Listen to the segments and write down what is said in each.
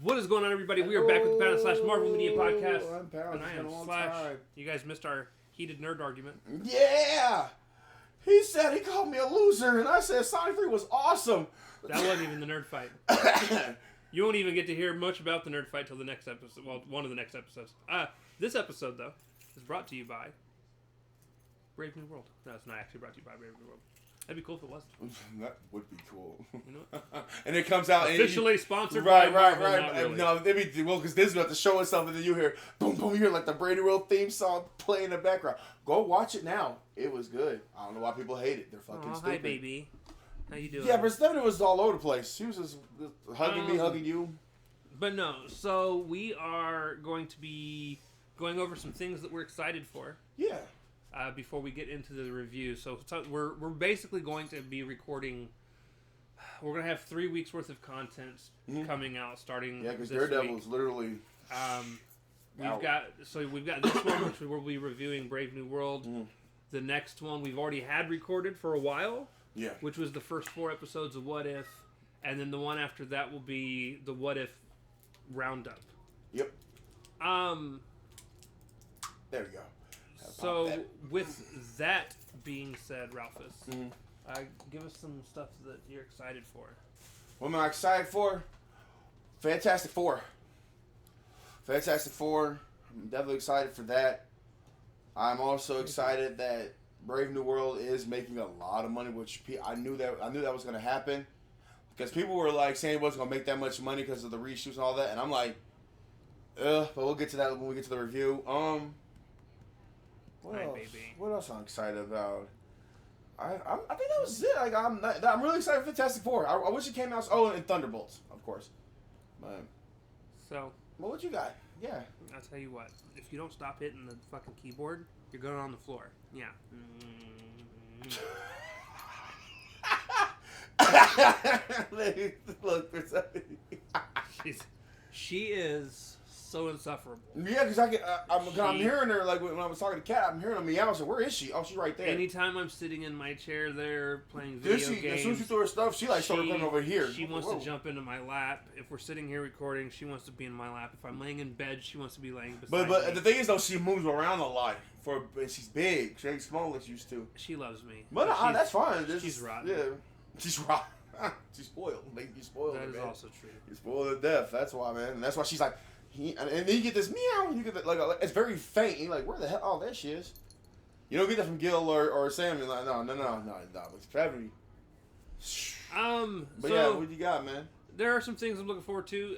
What is going on, everybody? We are back with the Pound / Marvel Media Podcast. I'm Pound. And I am Slash. You guys missed our heated nerd argument. Yeah! He said he called me a loser, and I said Sonic 3 was awesome. That wasn't even the nerd fight. You won't even get to hear much about the nerd fight till the next episode. Well, one of the next episodes. This episode, though, is brought to you by Brave New World. No, it's not actually brought to you by Brave New World. That'd be cool if it wasn't. That would be cool. You know? And it comes out officially sponsored right, by Marvel. right. Not really. No, it'd be because this is about to show us something, and then you hear boom, boom. You hear like the Brady World theme song play in the background. Go watch it now. It was good. I don't know why people hate it. They're fucking stupid. Hi, baby. How you doing? Yeah, but Stephanie was all over the place. She was just hugging me, hugging you. But no, so we are going to be going over some things that we're excited for. Yeah. Before we get into the review. So we're basically going to be recording. We're going to have 3 weeks worth of content coming out starting. Yeah, because this Daredevil's week. literally. We've got this one, which we will be reviewing, Brave New World. The next one we've already had recorded for a while. Yeah. Which was the first 4 episodes of What If, and then the one after that will be the What If roundup. Yep. There we go. So, with that being said, Ralphus, give us some stuff that you're excited for. What am I excited for? Fantastic Four. Fantastic Four. I'm definitely excited for that. I'm also excited that Brave New World is making a lot of money, which I knew that was going to happen. Because people were like saying it wasn't going to make that much money because of the reshoots and all that. And I'm like, but we'll get to that when we get to the review. What else? Baby. What else I'm excited about? I think that was it. Like I'm really excited for Fantastic Four. I wish it came out. Oh, and Thunderbolts, of course. But So, well, what you got? Yeah. I'll tell you what. If you don't stop hitting the fucking keyboard, you're going on the floor. Yeah. Look for something. She is so insufferable. Yeah, because I'm hearing her, like when I was talking to Kat, I'm hearing her meow. I said, where is she? Oh, she's right there. Anytime I'm sitting in my chair there playing video games. As soon as she threw her stuff, she started coming over here. She wants to jump into my lap. If we're sitting here recording, she wants to be in my lap. If I'm laying in bed, she wants to be laying beside me. But the thing is, though, she moves around a lot. She's big. She ain't small like she used to. She loves me. But that's fine. She's rotten. Yeah. She's rotten. She's spoiled. You spoiled That her, is man. also true. You spoiled to death. That's why, man. And that's why she's like, and then you get this meow. You get that, like it's very faint. And you're like, where the hell? Oh, there she is. You don't get that from Gil or Sam. You're like, no. It's Gravity. But so yeah, what you got, man? There are some things I'm looking forward to.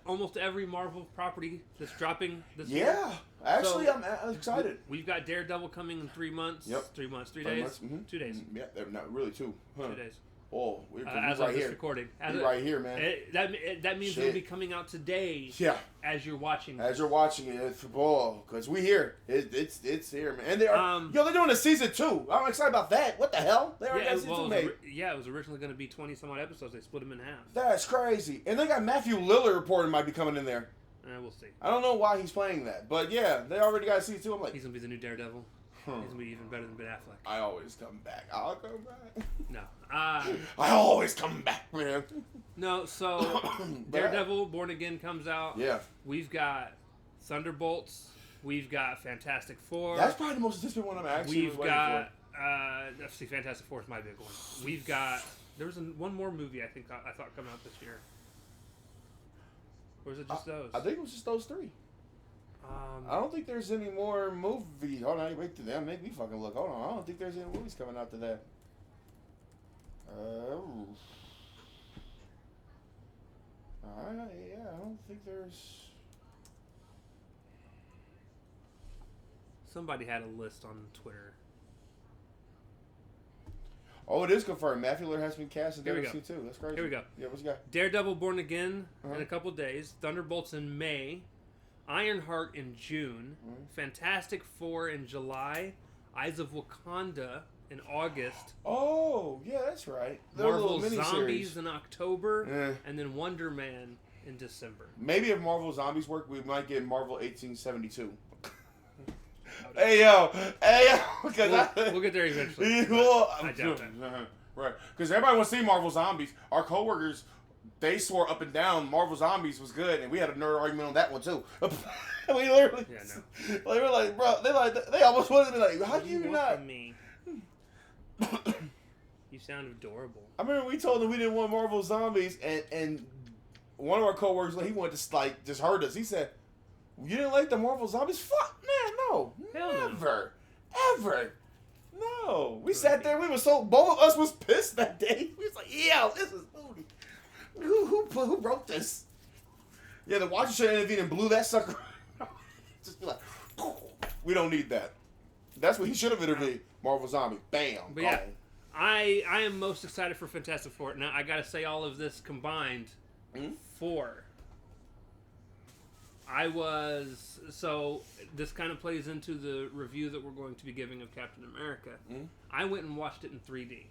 Almost every Marvel property that's dropping this year. Yeah, actually, I'm excited. We've got Daredevil coming in 3 months. Yep. 3 months, 3 3 days. months, 2 days. Yeah, not really 2. Huh. 2 days. Oh, we're As right of this here. recording. We're right here, man. That means Shit. it'll be coming out today. Yeah. As you're watching. As you're watching it, it's because we here. It's here, man. And they are they're doing a season 2. I'm excited about that. What the hell? They already got season 2 made. It was originally going to be 20 some odd episodes. They split them in half. That's crazy. And they got Matthew Lillard reported might be coming in there. We'll see. I don't know why he's playing that, but yeah, they already got season 2. I'm like, he's gonna be the new Daredevil. He's gonna be even better than Ben Affleck. I always come back. I'll come back. No. I always come back, man. No, so Daredevil Born Again comes out. Yeah. We've got Thunderbolts. We've got Fantastic Four. That's probably the most anticipated one I'm actually We've got let's see, Fantastic Four is my big one. We've got one more movie I thought coming out this year. Or is it just those? I think it was just those 3. I don't think there's any more movies. Hold on, wait till that. Make me fucking look. Hold on, I don't think there's any movies coming out to that. Yeah, I don't think there's. Somebody had a list on Twitter. Oh, it is confirmed. Matthew Lillard has been cast in Here we Daredevil 2. That's crazy. Here we go. Yeah, what you got? Daredevil Born Again in a couple days. Thunderbolts in May. Ironheart in June. Fantastic Four in July. Eyes of Wakanda in August. Oh, yeah, that's right. Marvel Zombies in October. And then Wonder Man in December. Maybe if Marvel Zombies work, we might get Marvel 1872. Hey yo! We'll get there eventually. I doubt that. Right, because everybody wants to see Marvel Zombies. Our coworkers they swore up and down Marvel Zombies was good, and we had a nerd argument on that one too. We literally, like, we're like, bro, they almost wanted to be like, how do you want not? From me? You sound adorable. I remember we told them we didn't want Marvel Zombies, and one of our coworkers, he wanted to like just heard us. He said, "You didn't like the Marvel Zombies? Fuck, man, no, Hell never, ever." No, we sat there. We were so both of us was pissed that day. We was like, "Yeah, this is booty. Who wrote this?" Yeah, the Watcher should have intervened and blew that sucker. Just be like, we don't need that. That's what he should have intervened. Marvel Zombie, bam. But yeah, I am most excited for Fantastic Four. Now I gotta say, all of this combined, for. So this kind of plays into the review that we're going to be giving of Captain America. I went and watched it in 3D.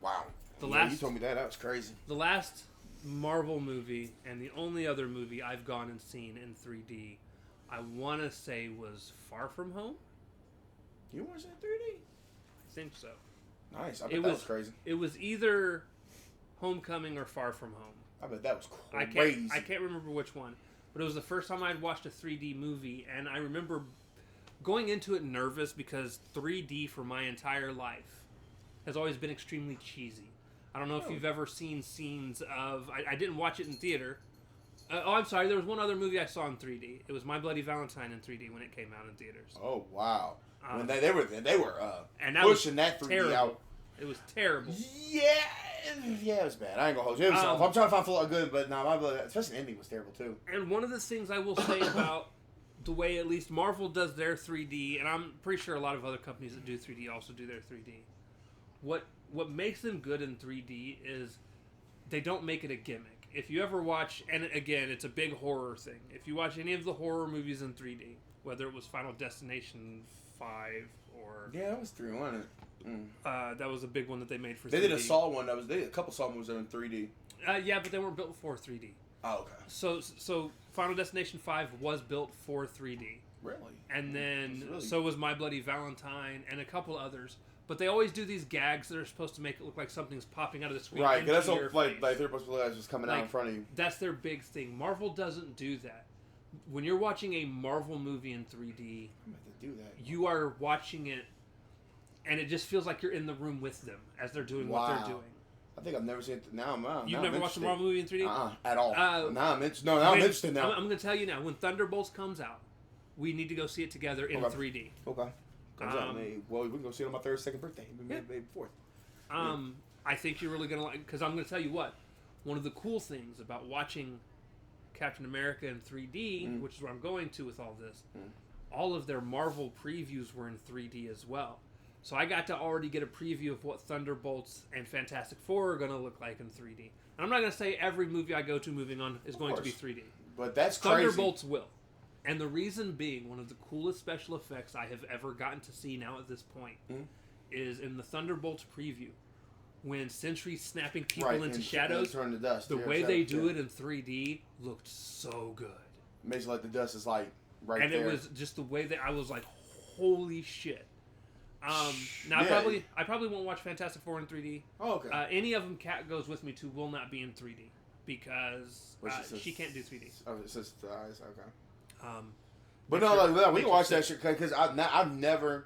Wow. You told me that. That was crazy. The last Marvel movie and the only other movie I've gone and seen in 3D, I want to say was Far From Home. You watched it in 3D? I think so. Nice. I bet that was crazy. It was either Homecoming or Far From Home. I bet that was crazy. I can't remember which one, but it was the first time I'd watched a 3D movie, and I remember going into it nervous because 3D for my entire life has always been extremely cheesy. I don't know if you've ever seen scenes of... I didn't watch it in theater. I'm sorry. There was one other movie I saw in 3D. It was My Bloody Valentine in 3D when it came out in theaters. Oh, wow. When they were and that pushing that 3D terrible. out. It was terrible. Yeah, it was bad. I ain't gonna hold you. I'm trying to find a lot good, but nah, My Bloody, especially the ending was terrible too. And one of the things I will say about the way at least Marvel does their 3D, and I'm pretty sure a lot of other companies that do 3D also do their 3D. What makes them good in 3D is they don't make it a gimmick. If you ever watch, and again, it's a big horror thing. If you watch any of the horror movies in 3D, whether it was Final Destination 5 or... Yeah, that was 3, wasn't it? That was a big one that they made for 3D. They did a Saw one. They did a couple Saw movies that were in 3D. Yeah, but they weren't built for 3D. Oh, okay. So Final Destination 5 was built for 3D. Really? And then so was My Bloody Valentine and a couple others. But they always do these gags that are supposed to make it look like something's popping out of the screen. Right, that's what like they're supposed to look like it's just coming out in front of you. That's their big thing. Marvel doesn't do that. When you're watching a Marvel movie in 3D, you are watching it, and it just feels like you're in the room with them as they're doing what they're doing. I think I've never seen it. You've never watched a Marvel movie in 3D? At all. Now I'm interested. I'm interested now. I'm going to tell you now. When Thunderbolts comes out, we need to go see it together in 3D. Okay. Comes out May. Well, we can go see it on my 32nd birthday. May 4th. I think you're really going to like... Because I'm going to tell you what. One of the cool things about watching Captain America in 3D, which is where I'm going to with all this, all of their Marvel previews were in 3D as well. So I got to already get a preview of what Thunderbolts and Fantastic Four are going to look like in 3D. And I'm not going to say every movie I go to moving on is going to be 3D. But that's crazy. Thunderbolts will. And the reason being, one of the coolest special effects I have ever gotten to see now at this point is in the Thunderbolts preview. When Sentry's snapping people into shadows, turn to dust. The way they do it in 3D looked so good. Makes it like the dust is like right and there. And it was just the way that I was like, holy shit. Now I probably won't watch Fantastic Four in 3D. Oh, okay. Any of them Kat goes with me to will not be in 3D because she can't do 3D. Oh, it's just the eyes. Okay. But no, we can watch that shit because I've never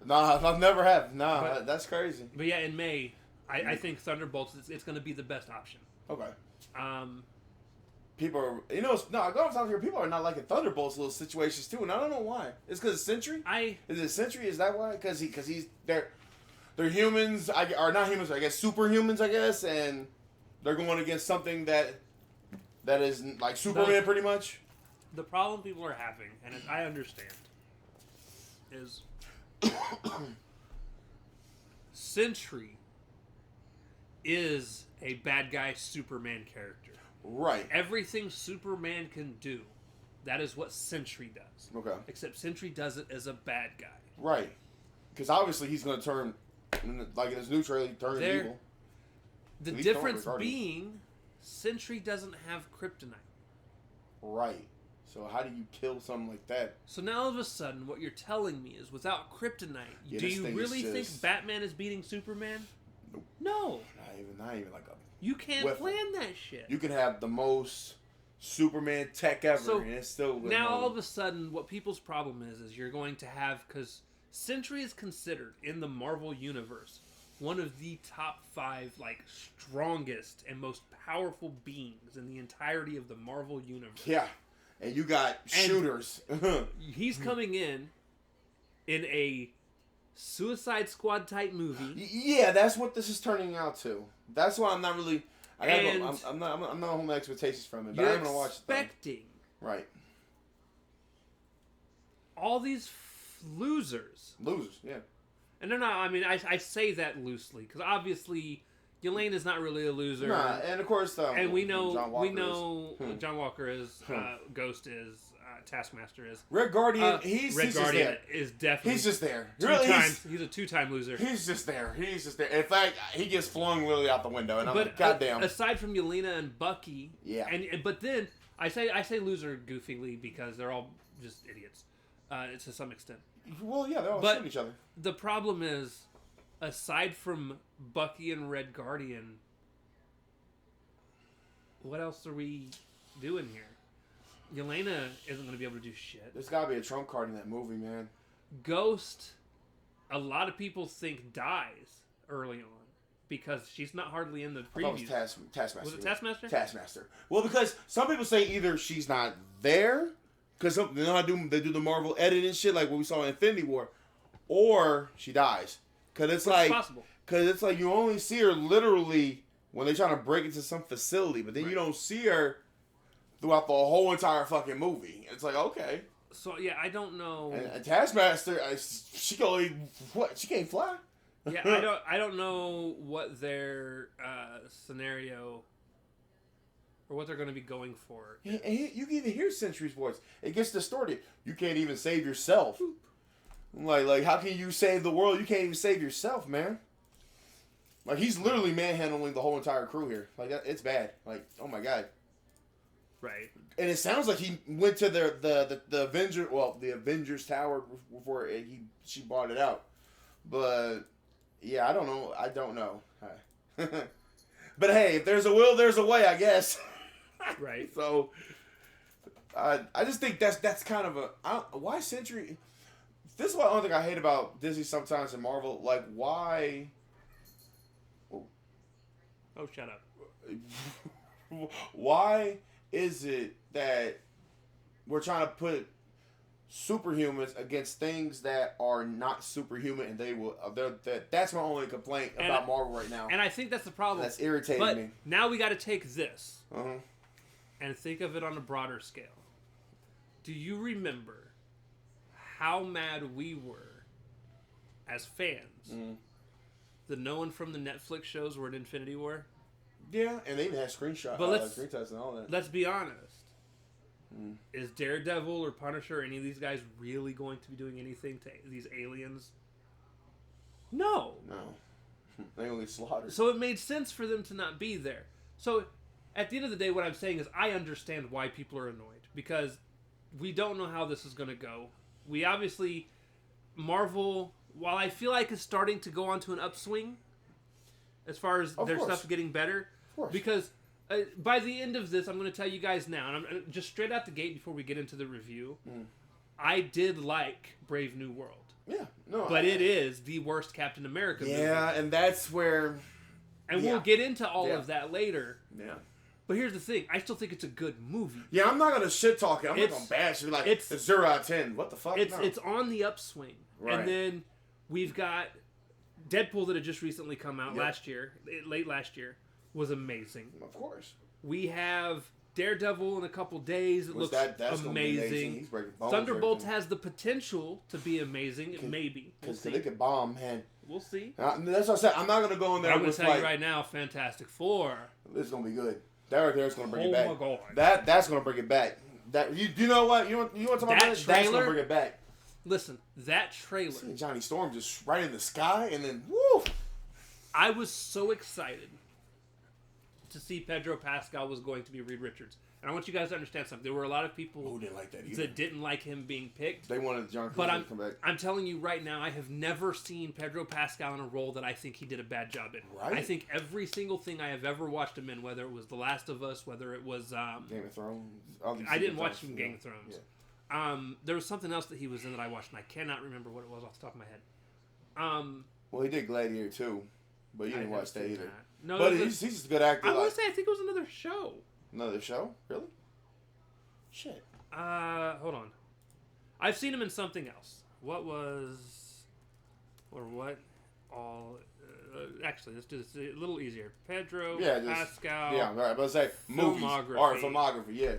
have. That's crazy. But yeah, in May, I think Thunderbolts it's going to be the best option. Okay. People are, people are not liking Thunderbolts little situations too, and I don't know why. It's because Sentry. Is it Sentry? Is that why? Because they're humans, or not humans, I guess superhumans, I guess, and they're going against something that is like Superman, pretty much. The problem people are having, and I understand, is Sentry is a bad guy Superman character. Right. Everything Superman can do, that is what Sentry does. Okay. Except Sentry does it as a bad guy. Right. Because obviously he's going to turn, like in his new trailer, he turns evil. The difference being, Sentry doesn't have kryptonite. Right. So how do you kill something like that? So now all of a sudden, what you're telling me is, without kryptonite, do you really think Batman is beating Superman? Nope. No. Not even like You can't with plan that shit. You can have the most Superman tech ever, So, and it's still now all of a sudden, what people's problem is you're going to have, because Sentry is considered in the Marvel universe one of the top 5 strongest and most powerful beings in the entirety of the Marvel universe. Yeah, and you got shooters. He's coming in a Suicide Squad type movie. Yeah, that's what this is turning out to. That's why I'm not really. I'm not holding my expectations from it, but I'm gonna watch it. Expecting right. All these losers. Losers, yeah. And they're not. I mean, I say that loosely because obviously Yelena's not really a loser. Nah, and of course, and we know John John Walker is, Ghost is, Taskmaster is. Red Guardian. He's Red Guardian is definitely. He's just there. He's a 2-time loser. He's just there. In fact, he gets flung literally out the window, and I'm like, goddamn. Aside from Yelena and Bucky, yeah. But then I say loser goofily because they're all just idiots, to some extent. Well, yeah, they're all shooting each other. The problem is, aside from Bucky and Red Guardian, what else are we doing here? Yelena isn't going to be able to do shit. There's got to be a trump card in that movie, man. Ghost, a lot of people think dies early on because she's not hardly in the previews. I thought it was Taskmaster. Was it Taskmaster? Taskmaster. Well, because some people say either she's not there, because they do the Marvel edit and shit like what we saw in Infinity War, or she dies. Because it's possible. Because it's like you only see her literally when they're trying to break into some facility, but then you don't see her throughout the whole entire fucking movie. It's like, okay. So yeah, I don't know. And Taskmaster, she can only she can't fly. Yeah, I don't know what their scenario or what they're going to be going for. And you can even hear Sentry's voice. It gets distorted. You can't even save yourself. Like how can you save the world? You can't even save yourself, man. Like he's literally manhandling the whole entire crew here. Like it's bad. Like oh my god. Right. And it sounds like he went to the Avengers Tower before she bought it out. But yeah, I don't know. But hey, if there's a will, there's a way, I guess. Right. So I just think that's kind of why Sentry. This is what I don't think I hate about Disney sometimes and Marvel. Like why? Oh, shut up. Why is it that we're trying to put superhumans against things that are not superhuman, and they will? That's my only complaint about Marvel right now. And I think that's the problem. That's irritating me. Now we got to take this and think of it on a broader scale. Do you remember how mad we were as fans that no one from the Netflix shows were in Infinity War? Yeah, and they even had screenshots and all that. Let's be honest. Is Daredevil or Punisher or any of these guys really going to be doing anything to these aliens? No. They only slaughtered. So it made sense for them to not be there. So at the end of the day, what I'm saying is I understand why people are annoyed because we don't know how this is going to go. We obviously, Marvel, while I feel like is starting to go onto an upswing as far as their stuff getting better, because by the end of this, I'm going to tell you guys now, and I'm just straight out the gate before we get into the review, I did like Brave New World. Yeah, no, but it is the worst Captain America movie. Yeah, and that's where, and we'll get into all of that later. Yeah. But here's the thing. I still think it's a good movie. Yeah, I'm not going to shit talk it. I'm not going to bash it. Like, it's 0 out of 10. What the fuck? It's on the upswing. Right. And then we've got Deadpool that had just recently come out late last year, was amazing. Of course. We have Daredevil in a couple days. It looks amazing. He's breaking bones. Thunderbolts has the potential to be amazing. Maybe. Because they could bomb, man. We'll see. That's what I said. I'm not going to go in there I'm going to tell you right now, Fantastic Four. This is going to be good. That right there is going to bring it back. Oh my god. That's going to bring it back. You know what? You want to talk about that? That's going to bring it back. Listen, that trailer. Seeing Johnny Storm just right in the sky and then woo. I was so excited to see Pedro Pascal was going to be Reed Richards. And I want you guys to understand something. There were a lot of people Who didn't like that either? that didn't like him being picked. They wanted John But Krasinski to come back. I'm telling you right now, I have never seen Pedro Pascal in a role that I think he did a bad job in. Right. I think every single thing I have ever watched him in, whether it was The Last of Us, whether it was... Game of Thrones. All these I didn't Game of watch Thrones, him Game of Thrones. There was something else that he was in that I watched, and I cannot remember what it was off the top of my head. Well, he did Gladiator too, but you didn't I watch that haven't either. seen that. No, But there was he's just a good actor. I like, want to say I think it was another show. another show? Really? Shit. Hold on. I've seen him in something else. What was... Or what all... actually, let's do this a little easier. Pedro Pascal... Yeah, right. But I say movies. Filmography. Or filmography, yeah.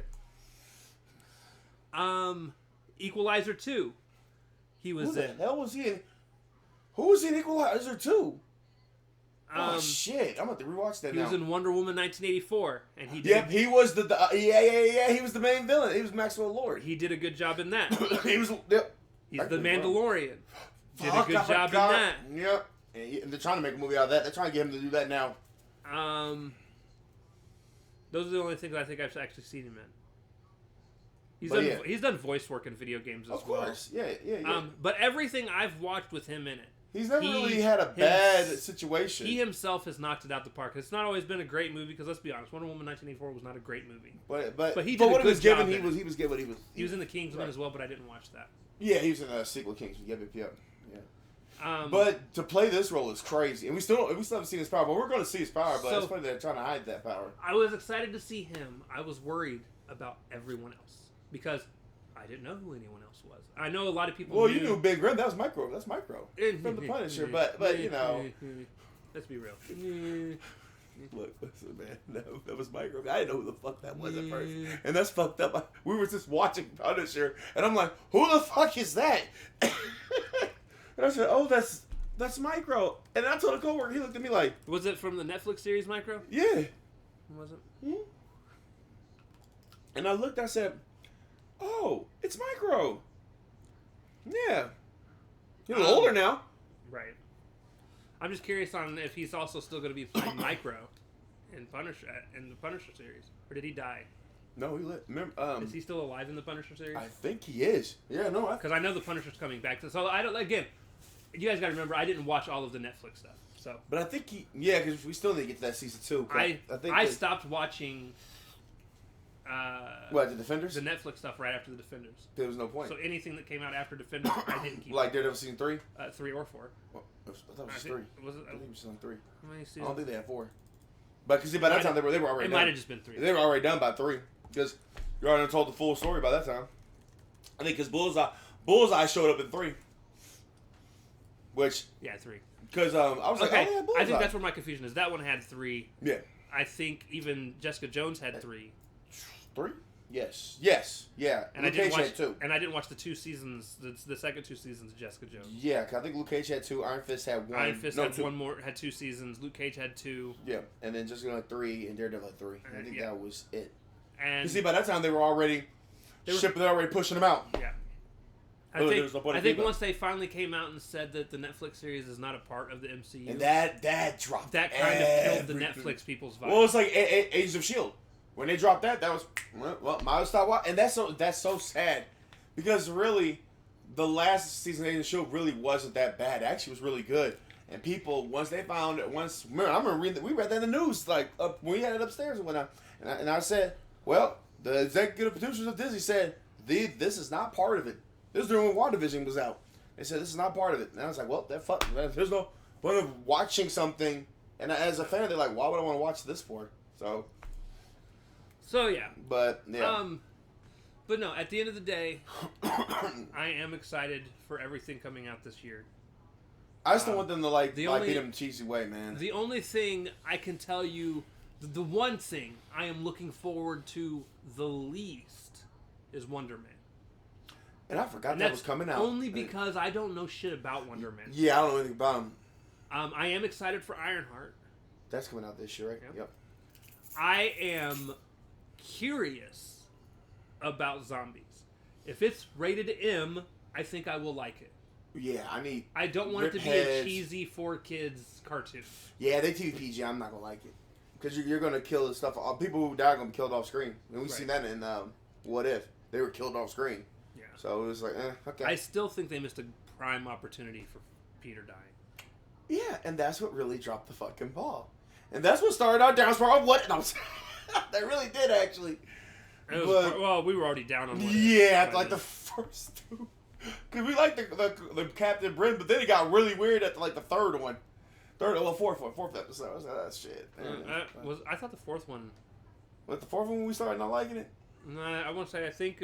Equalizer 2. He was Who the in. hell was he in? Who was in Equalizer 2? Oh, shit. I'm about to rewatch that He now. was in Wonder Woman 1984, and he did. Yep, he was yeah. He was the main villain. He was Maxwell Lord. He did a good job in that. He was. Yep. He's the Actually, wow. Mandalorian. Did a Fuck, good I job in forgot. that. Yep. And they're trying to make a movie out of that. They're trying to get him to do that now. Those are the only things I think I've actually seen him in. He's done voice work in video games as well. Of course. Yeah. But everything I've watched with him in it, He's never really had a bad situation. he himself has knocked it out the park. It's not always been a great movie because let's be honest, Wonder Woman 1984 was not a great movie. But he did what a he was good given, job he in was it. he was given what he was. He was in the Kingsman right. as well, but I didn't watch that. Yeah, he was in a sequel Kingsman. Yep. Yeah. Um, But to play this role is crazy, and we still haven't seen his power. But we're going to see his power. But So- it's funny they're trying to hide that power. I was excited to see him. I was worried about everyone else because I didn't know who anyone else was. I know a lot of people. Well, you knew Ben Grimm. That was Micro. That's Micro from the Punisher. But you know, let's be real. look, listen, man, that was Micro. I didn't know who the fuck that was at first, and that's fucked up. We were just watching Punisher, and I'm like, who the fuck is that? And I said, oh, that's Micro. And I told a coworker, he looked at me like, Was it from the Netflix series Micro? yeah. Was it? Hmm? And I looked, I said, oh, it's Micro. Yeah. He's a little older now. Right. I'm just curious on if he's also still going to be playing Micro in the Punisher series, or did he die? No, he lit. Remember, Is he still alive in the Punisher series? I think he is. Yeah, no, Because I know the Punisher's coming back. So I don't. Again, you guys got to remember, I didn't watch all of the Netflix stuff. So but I think because we still need to get to that season 2. I think stopped watching. What, the Defenders? The Netflix stuff right after the Defenders. There was no point. So anything that came out after Defenders, I didn't keep. Like Daredevil season 3? 3 or 4. Well, I thought it was I just think- 3. Was it? I think it was season 3. How many I seasons? don't think they had 4. But because by that time they were already It done. might have just been 3. They were already done by 3 because you already told the full story by that time. I think because Bullseye showed up in 3, which Yeah, 3. because I was like, Okay, oh yeah, Bullseye. I think that's where my confusion is. That one had 3. Yeah. I think even Jessica Jones had 3. 3? Yes, yeah. And Luke I didn't Cage watch had 2. And I didn't watch the 2 seasons, the second 2 seasons of Jessica Jones. Yeah, 'cause I think Luke Cage had 2. Iron Fist had 1. Iron Fist no, had 2. one more, had 2 seasons. Luke Cage had 2. Yeah, and then just like 3, and Daredevil had 3. I think Yeah. that was it. And You see, by that time they were already they're already pushing them out. yeah. Oh, there was no point I in think keeping once they finally came out and said that the Netflix series is not a part of the MCU, And that dropped. that kind of killed the everything. Netflix people's vibe. Well, it's like Agents of Shield. When they dropped that was well, might as stop watching. And that's so sad because really, the last season of Agents of Shield really wasn't that bad. It actually was really good. And people once they found it, remember I remember we read that in the news like when we had it upstairs and whatnot. And I said, well, the executive producers of Disney said this is not part of it. This was during when WandaVision was out. They said this is not part of it. And I was like, well, there's no point of watching something. And as a fan, they're like, why would I want to watch this for? So yeah. But yeah. But no, at the end of the day, I am excited for everything coming out this year. I just don't want them to the beat only- him cheesy way, man. The only thing I can tell you, the one thing I am looking forward to the least is Wonder Man. And I forgot And that that's was coming out. only because I don't know shit about Wonder Man. Yeah, I don't know anything about him. I am excited for Ironheart. That's coming out this year, right? Yep. Yep. I am curious about zombies. If it's rated M, I think I will like it. Yeah, I don't want it to be Rip a heads. cheesy for kids cartoon. Yeah, they TV PG. I'm not gonna like it. because you're gonna kill the stuff. People who die are gonna be killed off screen, and we seen that in What If they were killed off screen. Yeah. So it was like, okay. I still think they missed a prime opportunity for Peter dying. Yeah, and that's what really dropped the fucking ball, and that's what started our downfall of What. No, they really did actually. Well, we were already down on What If. Yeah, like the first two. Because we liked the Captain Britain, but then it got really weird at the third one. Fourth episode. I was like, that's shit. I thought the fourth one. What, the fourth one we started not liking it? No, I won't say. I think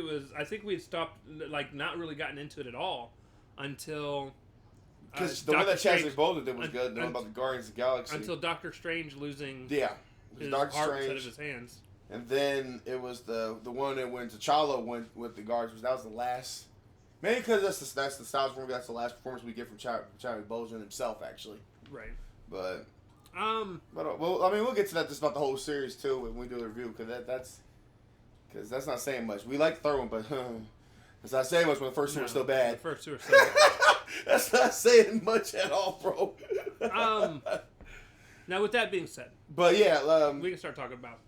we had stopped, not really gotten into it at all until. Because the one that Chadwick Boseman did was good. The one about the Guardians of the Galaxy. Until Doctor Strange losing. Yeah. His Doctor heart Strange. instead of his hands. And then it was the one that when T'Challa went with the Guardians. That was the last. Maybe because that's the Star Wars movie. That's the last performance we get from Chadwick Boseman himself, actually. Right. But well, I mean, we'll get to that just about the whole series too when we do the review, because that's not saying much. We like the third one, but it's not saying much when the first two are still bad. The first two are still bad. That's not saying much at all, bro. Now, with that being said, but yeah, we can start talking about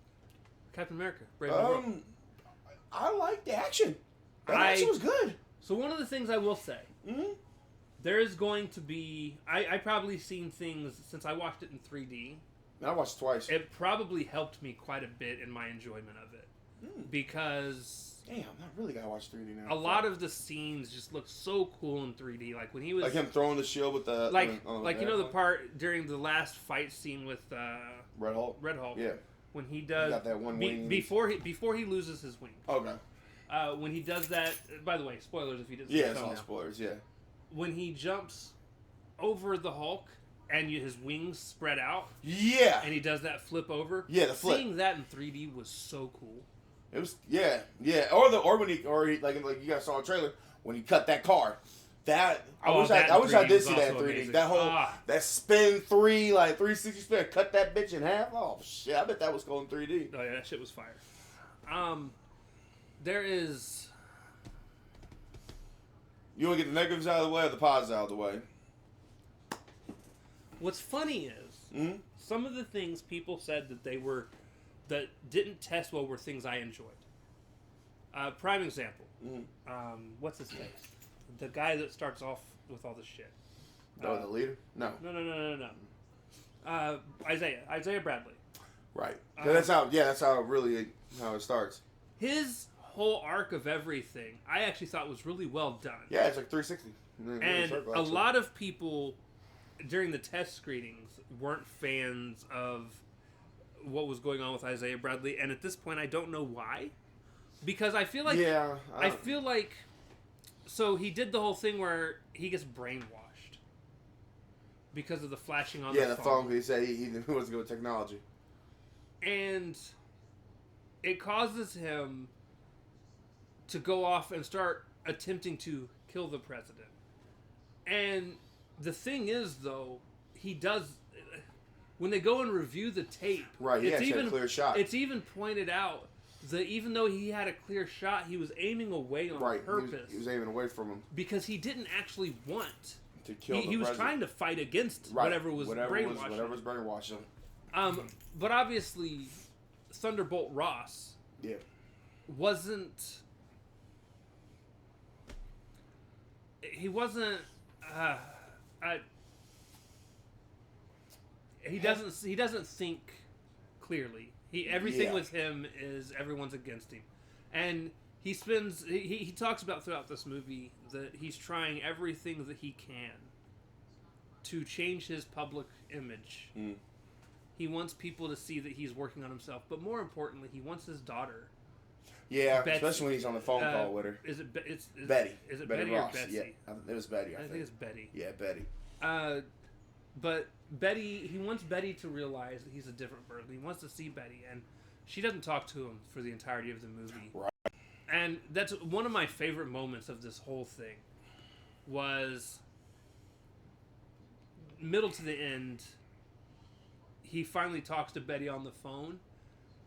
Captain America: Brave New World. I like the action. That action was good. So one of the things I will say. Mm-hmm. There is going to be... I probably seen things since I watched it in 3D. I watched it twice. It probably helped me quite a bit in my enjoyment of it. Because... Damn, I really gotta watch 3D now. A lot of the scenes just look so cool in 3D. Like when he was... Like him throwing the shield with the... the part during the last fight scene with... Red Hulk? Red Hulk. Yeah. When he does... He got that one wing. Before he loses his wing. Okay. When he does that... By the way, spoilers if you didn't see it. Yeah, it's all spoilers, yeah. When he jumps over the Hulk and his wings spread out. Yeah. And he does that flip over. Yeah, the flip. Seeing that in 3D was so cool. It was, yeah. Or when he like you guys saw a trailer when he cut that car. I wish I did see that in 3D. Amazing. That whole that spin 360 spin, cut that bitch in half. Oh shit! I bet that was cool in 3D. Oh yeah, that shit was fire. There is. You want to get the negatives out of the way or the positives out of the way? What's funny is some of the things people said that didn't test well were things I enjoyed. Prime example. What's his name? The guy that starts off with all this shit. The leader? No. Isaiah Bradley. Right. That's how it starts. His whole arc of everything, I actually thought was really well done. Yeah, it's like 360. And a lot of people during the test screenings weren't fans of what was going on with Isaiah Bradley, and at this point, I don't know why. Because I feel like so he did the whole thing where he gets brainwashed because of the flashing on the phone. Yeah, the phone. He said he wants to go with technology, and it causes him to go off and start attempting to kill the president. And the thing is, though, he does... When they go and review the tape... Right, he actually had a clear shot. It's even pointed out that even though he had a clear shot, he was aiming away on purpose. He was aiming away from him. Because he didn't actually want... to kill the president. He was trying to fight against whatever was brainwashing. Whatever was brainwashing. But obviously, Thunderbolt Ross... Yeah. Wasn't... He wasn't. He doesn't think clearly. Everything with him is everyone's against him, and he talks about throughout this movie that he's trying everything that he can to change his public image. He wants people to see that he's working on himself, but more importantly, he wants his daughter. Yeah, Betsy, especially when he's on the phone call with her. Is it Betty? Is it Betty Betty Ross? Or Betsy? Yeah, it was Betty. I think it's Betty. Yeah, Betty. But Betty, he wants Betty to realize that he's a different person. He wants to see Betty, and she doesn't talk to him for the entirety of the movie. Right. And that's one of my favorite moments of this whole thing. Was middle to the end. He finally talks to Betty on the phone.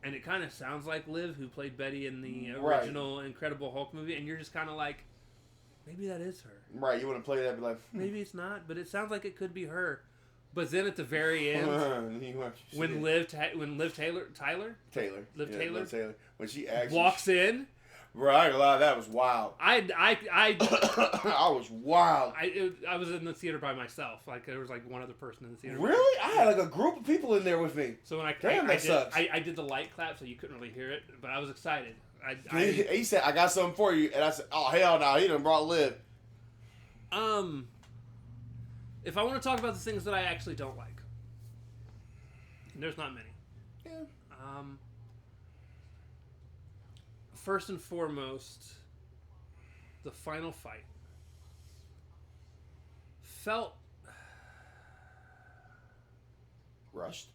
And it kind of sounds like Liv, who played Betty in the original Incredible Hulk movie, and you're just kind of like, maybe that is her. Right, you want to play that, be like... Maybe it's not, but it sounds like it could be her. But then at the very end, when Liv Taylor Liv Taylor, when she actually walks in, bro, I ain't gonna lie, that was wild. I was wild. I was in the theater by myself. Like there was like one other person in the theater. Really? I had like a group of people in there with me. So when I did the light clap, so you couldn't really hear it, but I was excited. He said, "I got something for you," and I said, "Oh hell no, he done brought Liv." If I want to talk about the things that I actually don't like, and there's not many. Yeah. First and foremost, the final fight felt rushed.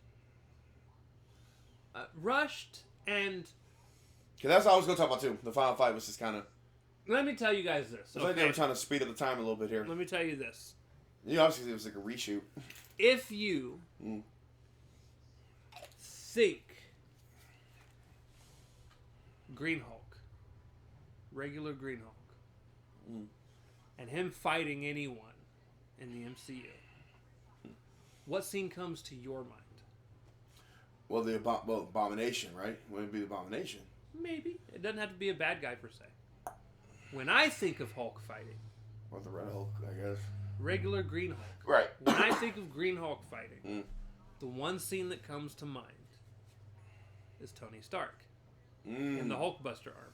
Rushed, and Cause that's what I was gonna talk about too. The final fight was just kind of. Let me tell you guys this. It's like they were trying to speed up the time a little bit here. Let me tell you this. Obviously it was like a reshoot. If you think Green Hulk, regular Green Hulk, and him fighting anyone in the MCU, what scene comes to your mind? Well, Abomination, right? Would it be the Abomination? Maybe. It doesn't have to be a bad guy per se. When I think of Hulk fighting, or the Red Hulk, I guess. Regular Green Hulk. Right. When I think of Green Hulk fighting, the one scene that comes to mind is Tony Stark in the Hulkbuster armor.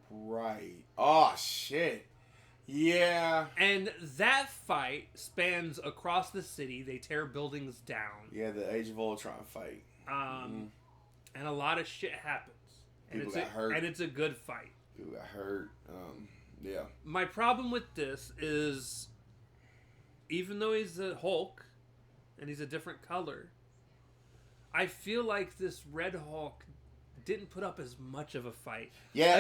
Right. Oh, shit. Yeah. And that fight spans across the city. They tear buildings down. Yeah, the Age of Ultron fight. And a lot of shit happens. People got hurt. And it's a good fight. People got hurt. Yeah. My problem with this is, even though he's a Hulk, and he's a different color, I feel like this Red Hulk didn't put up as much of a fight. Yeah,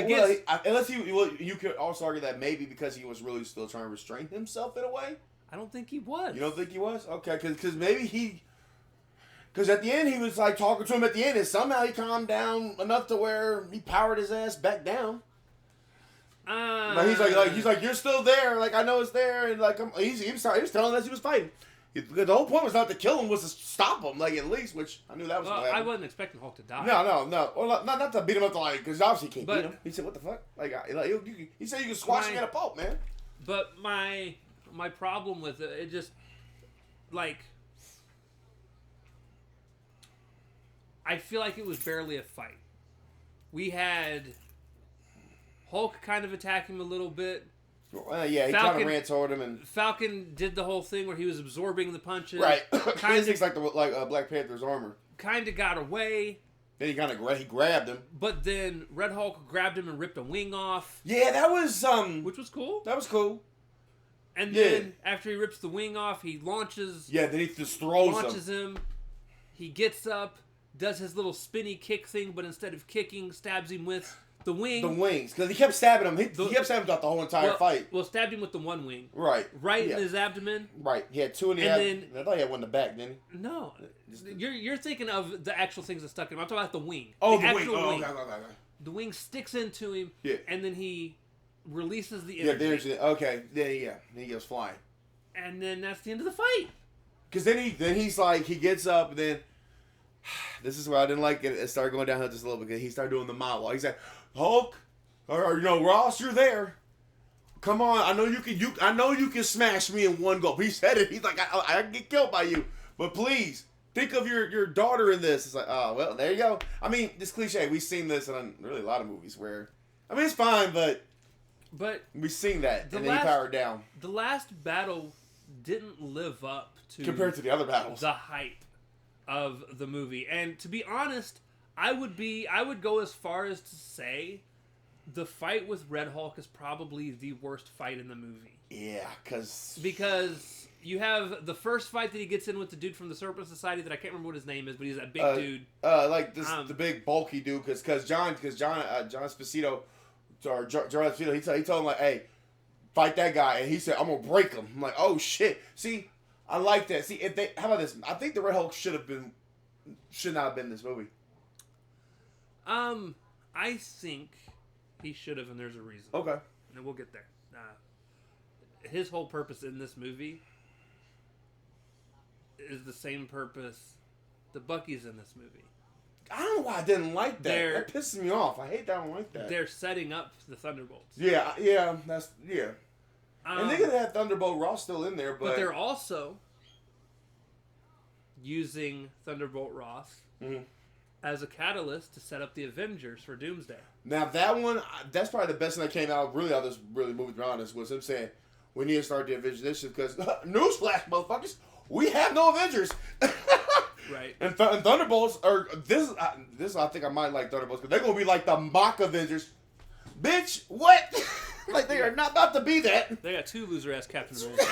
unless you could also argue that maybe because he was really still trying to restrain himself in a way. I don't think he was. You don't think he was? Okay, because maybe because at the end he was like talking to him at the end, and somehow he calmed down enough to where he powered his ass back down. Like he's like you're still there, like I know it's there, and like he was telling us he was fighting. The whole point was not to kill him, was to stop him, like at least, which I knew that was. Well, I wasn't expecting Hulk to die. No. Well, not to beat him up to because obviously he can't beat him. He said, "What the fuck?" He said you can squash him in a pulp, man. But my problem with it just like I feel like it was barely a fight. We had Hulk kind of attack him a little bit. Yeah, he kind of ran toward him, and Falcon did the whole thing where he was absorbing the punches. Right, kind of like Black Panther's armor. Kind of got away. Then he grabbed him. But then Red Hulk grabbed him and ripped a wing off. Yeah, that was which was cool. That was cool. And then after he rips the wing off, he launches. Yeah, then he just throws him. He gets up, does his little spinny kick thing, but instead of kicking, stabs him with the wing. The wings, because he kept stabbing him. He kept stabbing him throughout the whole entire fight. Well, stabbed him with the one wing. Right. In his abdomen. Right. He had two in the abdomen. I thought he had one in the back, didn't he? No. You're thinking of the actual things that stuck in him. I'm talking about the wing. Oh, the wing. Wing. Okay. The wing sticks into him, and then he releases the energy. Okay. Then he goes flying. And then that's the end of the fight. Because then he's like, he gets up, and then this is where I didn't like it. It started going downhill just a little bit. He started doing the monologue. He said, "Hulk, or Ross, you're there. Come on, I know you can. I know you can smash me in one go." He said it. He's like, I can get killed by you, but please think of your daughter in this. It's like, oh well, there you go. I mean, this cliche. We've seen this in really a lot of movies where, I mean, it's fine, but we've seen that, and then he powered down. The last battle didn't live up to compared to the other battles. The hype of the movie, and to be honest, I would go as far as to say the fight with Red Hulk is probably the worst fight in the movie. Yeah, because you have the first fight that he gets in with the dude from the Serpent Society that I can't remember what his name is, but he's that big dude. Like this, the big bulky dude, because John Esposito, or John Esposito, he told him like, "Hey, fight that guy," and he said, "I'm gonna break him." I'm like, "Oh shit!" See, I like that. See, how about this? I think the Red Hulk should not have been in this movie. I think he should have, and there's a reason. Okay. And we'll get there. His whole purpose in this movie is the same purpose that Bucky's in this movie. I don't know why I didn't like that. They're- That pisses me off. I hate that. I don't like that. They're setting up the Thunderbolts. Yeah. And they could have Thunderbolt Ross still in there, but they're also using Thunderbolt Ross as a catalyst to set up the Avengers for Doomsday. Now that one, that's probably the best thing that came out really out of this really movie, to be honest, was him saying, we need to start the Avengers initiative because, newsflash, motherfuckers, we have no Avengers. Right. And Thunderbolts are, this I think I might like Thunderbolts because they're going to be like the mock Avengers. Bitch, what? Like they are not about to be that. They got 2 loser-ass Captain America.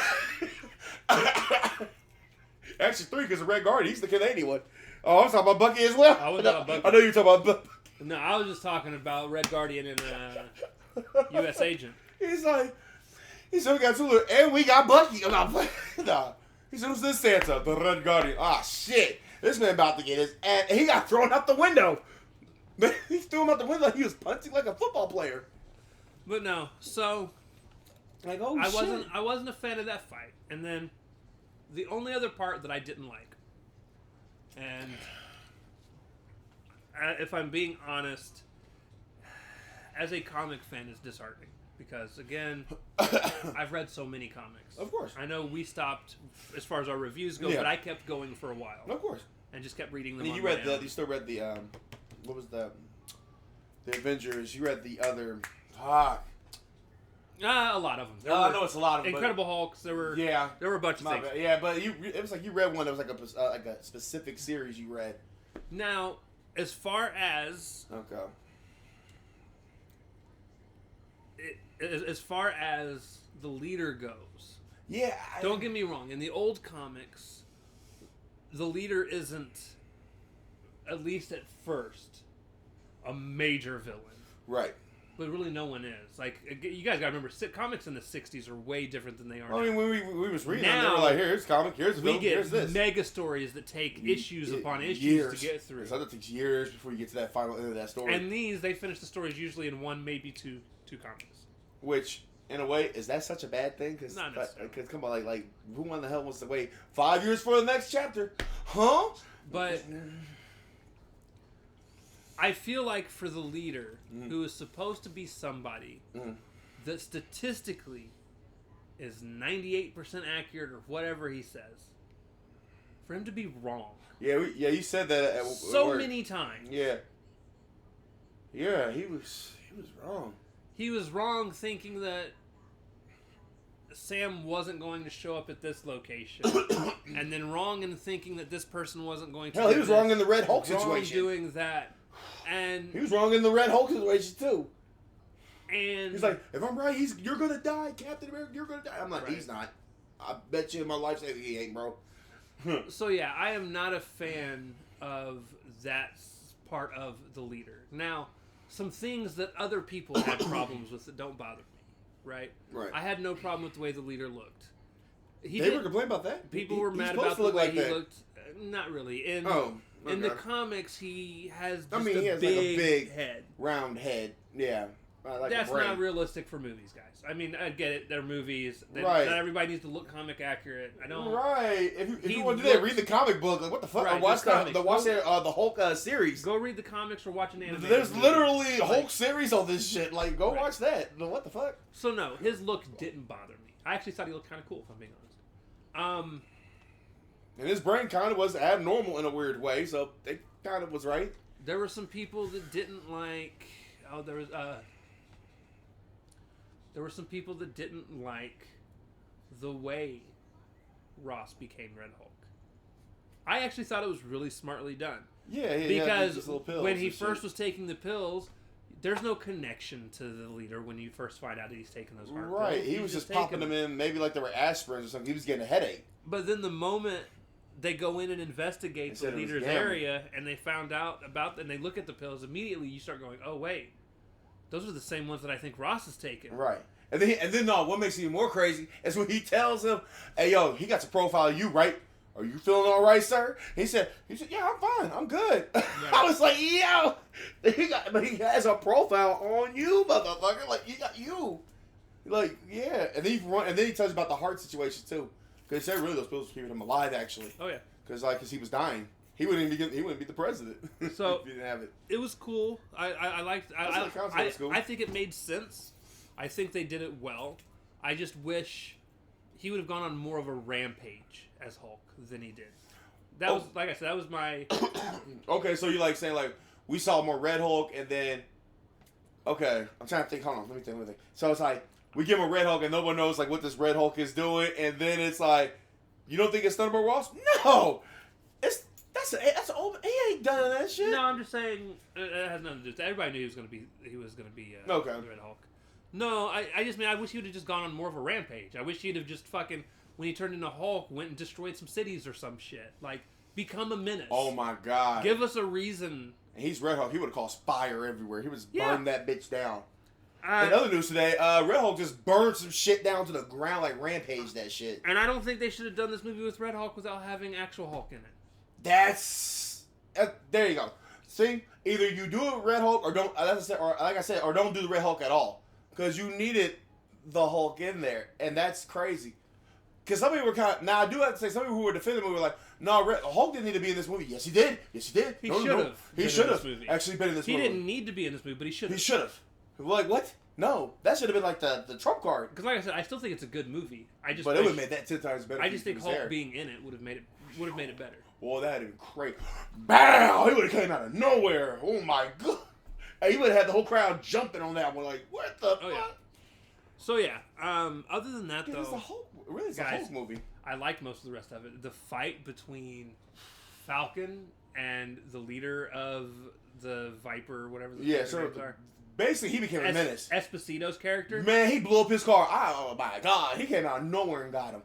Actually 3 because of Red Guardian, he's the Canadian one. Oh, I'm talking about Bucky as well. I wasn't talking about Bucky. I know you're talking about Bucky. No, I was just talking about Red Guardian and U.S. Agent. He's like, he said we got 2 and we got Bucky. I'm not playing. Nah. He said, who's this Santa? The Red Guardian. Ah, shit. This man about to get his ass. And he got thrown out the window. He threw him out the window like he was punching like a football player. But no, so Like, oh, shit. I wasn't a fan of that fight. And then the only other part that I didn't like, and if I'm being honest, as a comic fan, is disheartening. Because, again, I've read so many comics. Of course. I know we stopped as far as our reviews go, Yeah. but I kept going for a while. Of course. And just kept reading them And on you my read own. you still read the, what was the Avengers. You read the other, a lot of them. There I were know it's a lot of them. Incredible Hulks. There were There were a bunch of things. Yeah, but it was like you read one that was like a specific series you read. Now, as far as Okay. as far as the leader goes, Yeah. don't get me wrong. In the old comics, the leader isn't, at least at first, a major villain. Right. But really, no one is. Like, you guys gotta remember, comics in the '60s are way different than they are I mean, now. when we was reading them, they Now, were like, here's comic, here's We film, get here's this. mega stories that take issues upon issues years. to get through. So that takes years before you get to that final end of that story. And these, they finish the stories usually in 1, maybe two comics. Which, in a way, is that such a bad thing? Because Not necessarily. come on, like who in the hell wants to wait 5 years for the next chapter? Huh? But I feel like for the leader, who is supposed to be somebody that statistically is 98% accurate or whatever he says, for him to be wrong Yeah, you said that at so work. many times. Yeah, he was wrong. He was wrong thinking that Sam wasn't going to show up at this location, and then wrong in thinking that this person wasn't going to. Hell, he do was this. wrong in the Red Hulk Wrong situation. doing that, and He was wrong in the Red Hulk situation too. and He's like, if I'm right, you're gonna die, Captain America. You're gonna die. I'm like, Right. he's not. I bet you in my life he ain't, bro. So yeah, I am not a fan of that part of the leader. Now, some things that other people had problems with that don't bother me, right? Right. I had no problem with the way the leader looked. They were complaining about that. People He- were he's mad supposed about to the look way like he that. looked. Not really. In In the comics, he has just he a has like a big head. round head. Yeah. Like That's a brain. not realistic for movies, guys. I mean, I get it. They're movies. Right. Not everybody needs to look comic accurate. I don't. Right. If He you want to do that, looks- read the comic book. Like, what the fuck? Right, Or watch just comics. the Hulk series. Go read the comics or watch an anime. There's movie. literally Like- Hulk series on this shit. Like, go Right. watch that. What the fuck? So no, his look didn't bother me. I actually thought he looked kind of cool, if I'm being honest. And his brain kind of was abnormal in a weird way, so they kind of was right. There were some people that didn't like. Oh, there were some people that didn't like the way Ross became Red Hulk. I actually thought it was really smartly done. Yeah, Because these little pills when he and first shit. was taking the pills, there's no connection to the leader when you first find out that he's taking those heart Right, pills. he He's was just taking popping them in, maybe like they were aspirins or something. He was getting a headache. But then the moment they go in and investigate They the said it was leader's gamma. area and they found out about, and they look at the pills, immediately you start going, oh wait, those are the same ones that I think Ross is taking. Right. And then no, what makes it even more crazy is when he tells him, "Hey, yo, he got to profile you, right? Are you feeling all right, sir?" He said, "Yeah, I'm fine. I'm good." I was like, "Yo, but he has a profile on you, motherfucker. Like, he got you. Like, yeah." And then he tells you about the heart situation too. Because they really those pills were keeping him alive, actually. Oh yeah. Because he was dying. He wouldn't be the president. So if he didn't have it. It was cool. I liked. I think it made sense. I think they did it well. I just wish he would have gone on more of a rampage as Hulk than he did. That was, like I said, that was my... Okay, so you like saying, like, we saw more Red Hulk, and then... Okay, I'm trying to think. Hold on, let me think. So it's like, we give him a Red Hulk, and no one knows, like, what this Red Hulk is doing, and then it's like, you don't think it's Thunderbolt Ross? No! That's old... He ain't done that shit. No, I'm just saying, it has nothing to do with it. Everybody knew he was going to be okay. the Red Hulk. No, I just mean, I wish he would have just gone on more of a rampage. I wish he'd have just fucking... When he turned into Hulk, went and destroyed some cities or some shit. Like, become a menace. Oh my god. Give us a reason. And he's Red Hulk. He would have caused fire everywhere. He was burned that bitch down. In other news today, Red Hulk just burned some shit down to the ground, like Rampage that shit. And I don't think they should have done this movie with Red Hulk without having actual Hulk in it. That's... there you go. See? Either you do it with Red Hulk or don't... like I said, or don't do the Red Hulk at all. Because you needed the Hulk in there. And that's crazy. Because some people were kind of... Now, I do have to say, some people who were defending the movie were like, no, Hulk didn't need to be in this movie. Yes, he did. He should have. He should have actually been in this movie. He didn't need to be in this movie, but he should have. He should have. Like, what? No. That should have been like the trump card. Because like I said, I still think it's a good movie. But it would have made that 10 times better. I just think Hulk being in it would have made it better. Well, that would have been great. Bam! He would have came out of nowhere. Oh, my God. And he would have had the whole crowd jumping on that one. Like, what the fuck? Yeah. So, yeah. Other than that, though... It's a Hulk movie. I liked most of the rest of it. The fight between Falcon and the leader of the Viper, whatever the names are. Basically, he became a menace. Esposito's character? Man, he blew up his car. Oh, my God. He came out of nowhere and got him.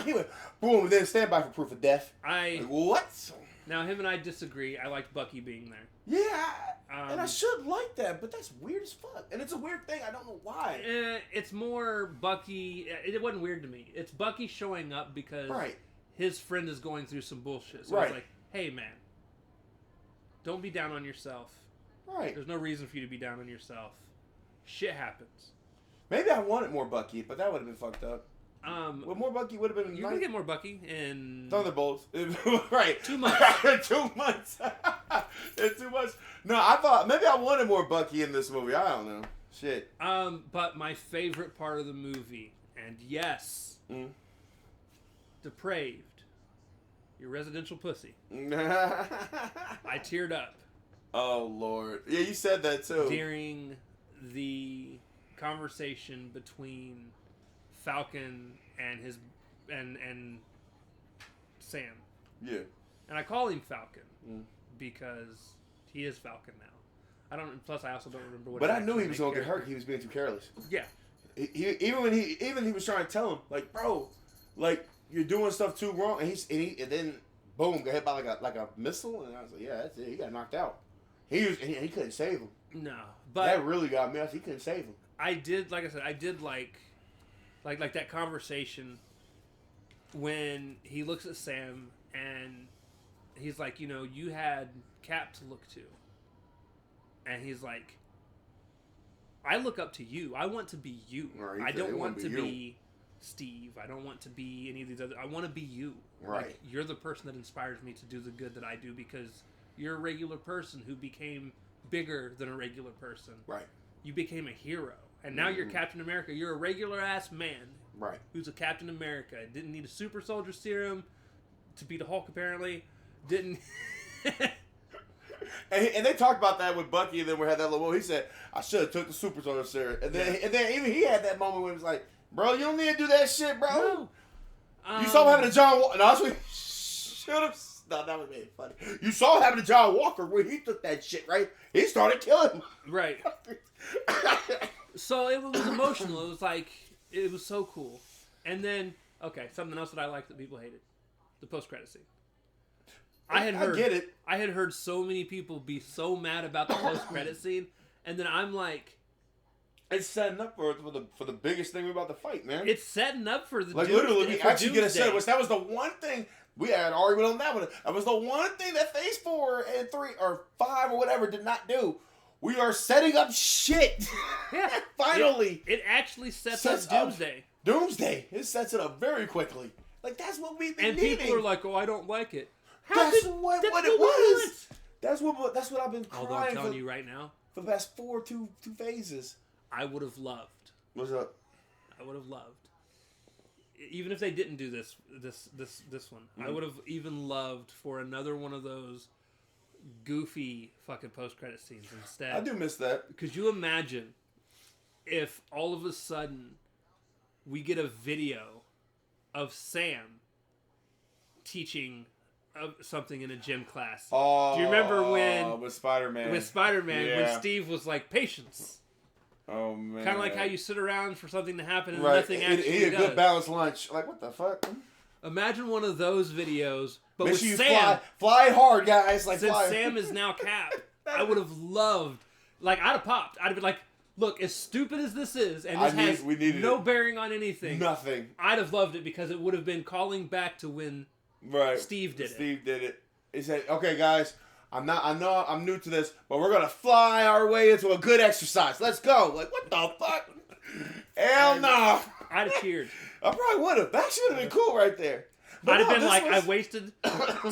He went, boom, then stand by for proof of death. Like, what? Now, him and I disagree. I liked Bucky being there. Yeah, and I should like that, but that's weird as fuck. And it's a weird thing. I don't know why. It's more Bucky. It wasn't weird to me. It's Bucky showing up because his friend is going through some bullshit. So it's like, hey, man, don't be down on yourself. Right. There's no reason for you to be down on yourself. Shit happens. Maybe I wanted more Bucky, but that would have been fucked up. Well, more Bucky would have been. You're gonna get more Bucky in Thunderbolts, right? 2 months. 2 months. In 2 months. No, I thought maybe I wanted more Bucky in this movie. I don't know. Shit. But my favorite part of the movie, and yes, depraved, your residential pussy. I teared up. Oh Lord, yeah, you said that too during the conversation between Falcon and his and Sam. Yeah. And I call him Falcon because he is Falcon now. I don't. Plus, I also don't remember what. But I knew he was gonna get hurt. He was being too careless. Yeah. He was trying to tell him, like, bro, like, you're doing stuff too wrong, and then boom, got hit by like a missile, and I was like, yeah, that's it. He got knocked out. He couldn't save him. No, but that really got me. He couldn't save him. I did, like I said, I did like that conversation when he looks at Sam and he's like, you know, you had Cap to look to, and he's like, I look up to you. I want to be you. Right, I don't want to be Steve. I don't want to be any of these other. I want to be you. Right. Like, you're the person that inspires me to do the good that I do because you're a regular person who became bigger than a regular person. Right. You became a hero. And now you're Captain America. You're a regular ass man. Right. Who's a Captain America. Didn't need a super soldier serum to beat a Hulk, apparently. Didn't. And they talked about that with Bucky, and then we had that little moment. He said, I should have took the super soldier serum. And then even he had that moment where he was like, bro, you don't need to do that shit, bro. No. You saw him having a John Walker. No, should have. No, that would be funny. You saw him having a John Walker where he took that shit, right? He started killing him. Right. So it was emotional. It was like, it was so cool. And then, okay, something else that I liked that people hated. The post-credit scene. I get it. I had heard so many people be so mad about the post-credit scene, and then I'm like, it's setting up for the biggest thing about the fight, man. It's setting up for the like literally we actually get a set. That was the one thing we had an argument on that one. That was the one thing that Phase 4 and 3 or 5 or whatever did not do. We are setting up shit. Yeah, finally, it actually sets up Doomsday. Doomsday. It sets it up very quickly. Like, that's what we've been And needing. people are like, "Oh, I don't like it." That's what it was. That's what I've been Although I'm crying telling for, you right now, for the past two phases. I would have loved. What's up? I would have loved. Even if they didn't do this one, I would have even loved for another one of those goofy fucking post-credit scenes instead. I do miss that. Could you imagine if all of a sudden we get a video of Sam teaching something in a gym class? Oh, do you remember when with Spider-Man? With Spider-Man, Yeah. when Steve was like, "Patience." Oh man. Kind of like how you sit around for something to happen and right. nothing actually Eat a does. good balanced lunch. Like, what the fuck? Imagine one of those videos, but Make with sure you Sam. fly hard, guys. Like, Since fly. Sam is now Cap, I would have loved. Like, I'd have popped. I'd have been like, "Look, as stupid as this is, and this we needed no it. bearing on anything, Nothing. I'd have loved it because it would have been calling back to when Right. Steve did it. Steve did it. He said, "Okay, guys, I know I'm new to this, but we're gonna fly our way into a good exercise. Let's go." Like, what the fuck? Hell no. I'd have cheered. I probably would have. That should have been cool right there. But I'd have no, been this like, was- I wasted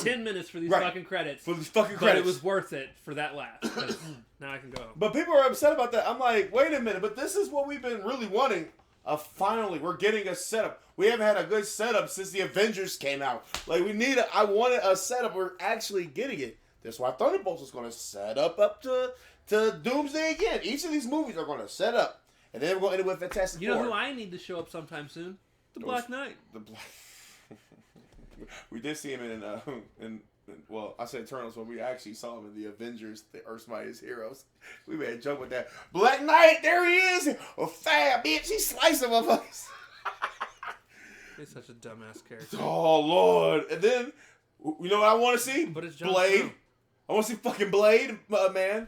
10 minutes for these Right. fucking credits. for these fucking But credits. it was worth it for that last. 'Cause now I can go home. But people are upset about that. I'm like, wait a minute, but this is what we've been really wanting. Finally, we're getting a setup. We haven't had a good setup since the Avengers came out. Like, I wanted a setup. We're actually getting it. That's why Thunderbolts is going to set up to Doomsday again. Each of these movies are going to set up. And then we're going to end it with Fantastic You know Four. who I need to show up sometime soon? The Black Knight. The Black... We did see him in well, I said Eternals, but we actually saw him in the Avengers, the Earth's Mightiest Heroes. We made a joke with that. Black Knight, there he is! Oh, fab, bitch, he sliced him motherfuckers. He's such a dumbass character. Oh, Lord. And then, you know what I want to see? But it's Jon Blade. Snow. I want to see fucking Blade, man.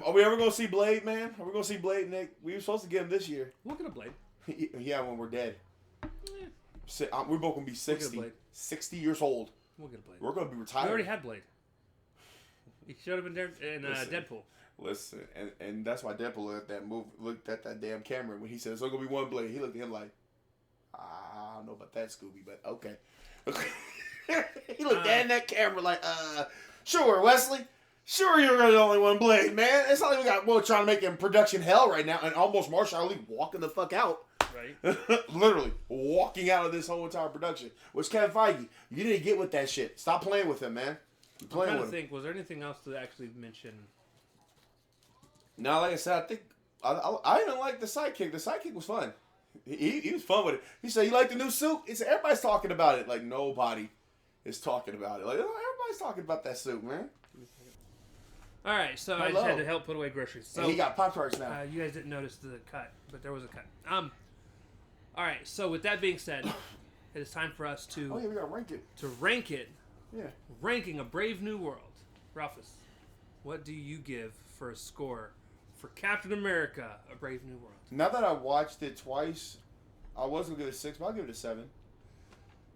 Are we ever going to see Blade, man? Are we going to see Blade, Nick? We were supposed to get him this year. We'll get a Blade. Yeah, when we're dead. Yeah, We're both going to be 60. Blade. 60 years old. we'll get a Blade. We're going to be We retired. already had Blade. He should have been there in Listen. Deadpool. Listen, and that's why Deadpool looked at that damn camera when he said, "It's only gonna be one Blade." He looked at him like, "I don't know about that, Scooby, but okay." He looked at that camera like, sure, Wesley. Sure, you're the only one Blade, man. It's not like we got trying to make him production hell right now, and almost Marshall Ali walking the fuck out. Right. Literally walking out of this whole entire production. Which Kevin Feige, you didn't get with that shit. Stop playing with him, man. You're I'm playing trying to with him. think, was there anything else to actually mention? Now, like I said, I think I even like the sidekick. The sidekick was fun. He was fun with it. He said, "You like the new suit?" He said, "Everybody's talking about it." Like, nobody is talking about it. Like, everybody's talking about that suit, man. All right, so I just had to help put away groceries. So And he got Pop-Tarts now. you guys didn't notice the cut, but there was a cut. All right, so with that being said, it is time for us to Oh, yeah, we got to rank it. rank it. Yeah. Ranking A Brave New World. Ralphus, what do you give for a score for Captain America: A Brave New World? Now that I watched it twice, I was going to give it a 6, but I'll give it a 7.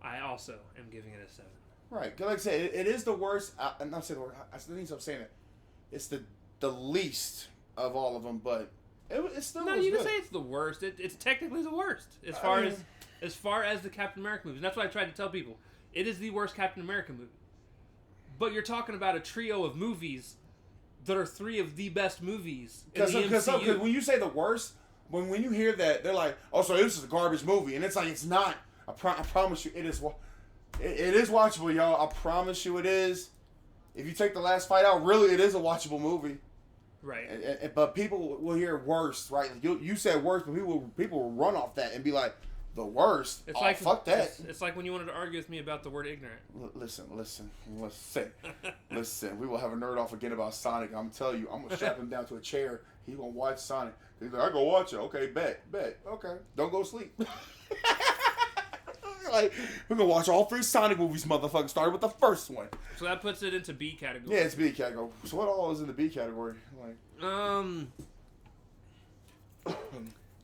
I also am giving it a 7. Right. Because like I said, it is the worst. I'm not saying the worst. I think I'm saying it. It's the least of all of them, but it still No, was you good. can say it's the worst. It's technically the worst as I far mean- as far as the Captain America movies. And that's what I tried to tell people. It is the worst Captain America movie. But you're talking about a trio of movies that are 3 of the best movies in the MCU. Because when you say the worst, when you hear that, they're like, "Oh, so this is a garbage movie," and it's like it's not. I promise you, it is. It is watchable, y'all. I promise you, it is. If you take the last fight out, really, it is a watchable movie. Right. But people will hear worst, right? You said worst, but people will run off that and be like, the worst. It's Fuck that. It's like when you wanted to argue with me about the word ignorant. Listen. We will have a nerd off again about Sonic. I'm telling you, I'm gonna strap him down to a chair. He's gonna watch Sonic. He's like, I go watch it. Okay, bet. Okay, don't go sleep. Like, we're gonna watch all 3 Sonic movies, motherfucker. Started with the first one. So that puts it into B category. Yeah, it's B category. So what all is in the B category? Like,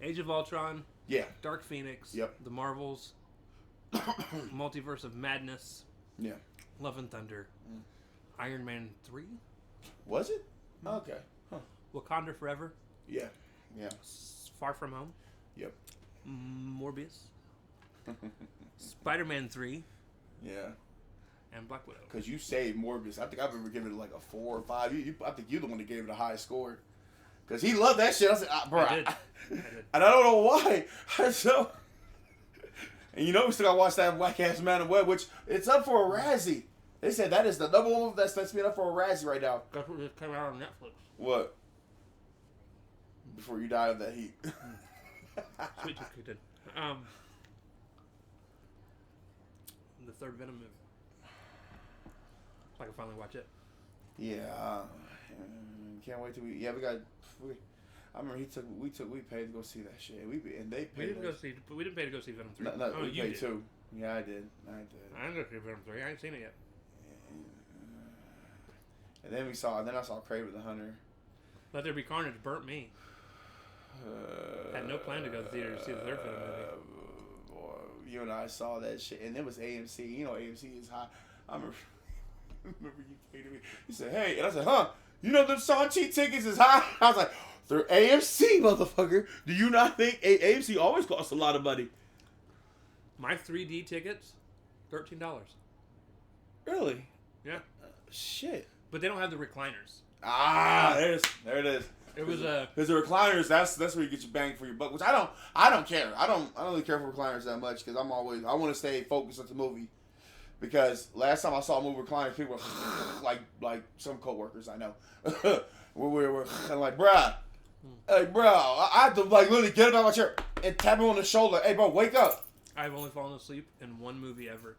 Age of Ultron, yeah, Dark Phoenix, Yep. The Marvels, Multiverse of Madness, yeah. Love and Thunder, Iron Man 3, Was it? Okay. Huh. Wakanda Forever, Yeah. Far From Home, Yep. Morbius, Spider-Man 3, Yeah. and Black Widow. Because you saved Morbius. I think I've ever given it like a 4 or 5. I think you're the one that gave it a high score. Because he loved that shit. I said, bro. I did. And I don't know why. So, and you know we still got to watch that whack-ass Man of Web, which it's up for a Razzie. They said that is the number one that's being up for a Razzie right now. That's what just came out on Netflix. What? Before you die of that heat. Sweet tooth kicked in. The third Venom movie. So I can finally watch it. Yeah. Can't wait till we got. I remember we paid to go see that shit. We didn't pay to go see Venom 3. No, oh, we you paid did. 2. Yeah, I did. I didn't go see Venom 3. I ain't seen it yet. And then I saw Kraven the Hunter. Let There Be Carnage burnt me. Had no plan to go to the theater to see the third Venom movie. Boy, you and I saw that shit, and it was AMC. You know AMC is high. I remember you came to me. You said, "Hey," and I said, "Huh? You know them Shang-Chi tickets is high?" I was like, "They're AMC, motherfucker. Do you not think AMC always costs a lot of money?" My 3D tickets, $13. Really? Yeah. Shit. But they don't have the recliners. There it is. It was because the recliners. That's where you get your bang for your buck. Which I don't care. I don't really care for recliners that much because I want to stay focused on the movie. Because last time I saw a movie recliners, people were like some coworkers I know. we're kind of like, bruh, hey bro, I had to like literally get up out of my chair and tap him on the shoulder. Hey bro, wake up. I've only fallen asleep in one movie ever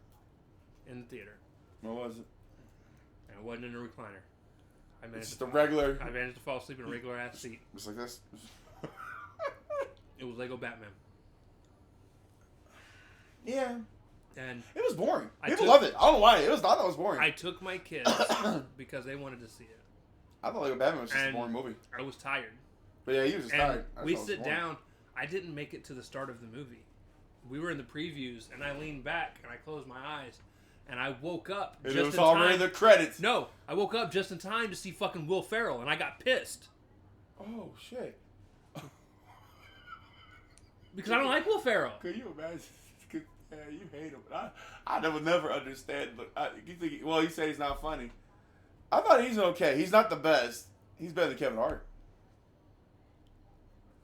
in the theater. What was it? And it wasn't in a recliner. It's just a regular. I managed to fall asleep in a regular ass seat. Just like this. It was Lego Batman. Yeah. And it was boring. People loved it. I don't know why. I thought it was boring. I took my kids because they wanted to see it. I thought Lego Batman was just a boring movie. I was tired. But yeah, he was just tired. We sit down. I didn't make it to the start of the movie. We were in the previews, and I leaned back, and I closed my eyes, and I woke up and just in time. It was already the credits. No, I woke up just in time to see fucking Will Ferrell, and I got pissed. Oh, shit. Because I don't like Will Ferrell. Could you imagine? Yeah, you hate him. I would never understand. But you say he's not funny. I thought he's okay. He's not the best. He's better than Kevin Hart.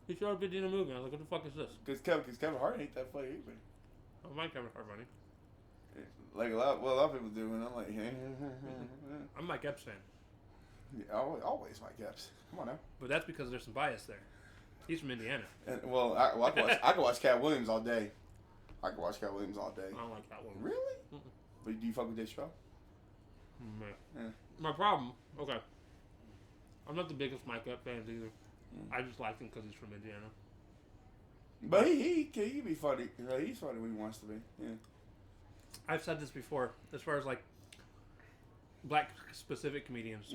He showed up in the movie. I was like, what the fuck is this? Because Kevin Hart ain't that funny either. I like Kevin Hart funny. Like a lot of people do, and I'm like, I'm a Mike Epps fan. Yeah, always Mike Epps. Come on now. But that's because there's some bias there. He's from Indiana. And, I could watch Cat Williams all day. I could watch Cat Williams all day. I don't like that one. Really? But do you fuck with Dave Chappelle? Yeah. My problem, okay. I'm not the biggest Mike Epps fan either. I just like him because he's from Indiana. But he can be funny. He's funny when he wants to be. Yeah. I've said this before. As far as like black specific comedians,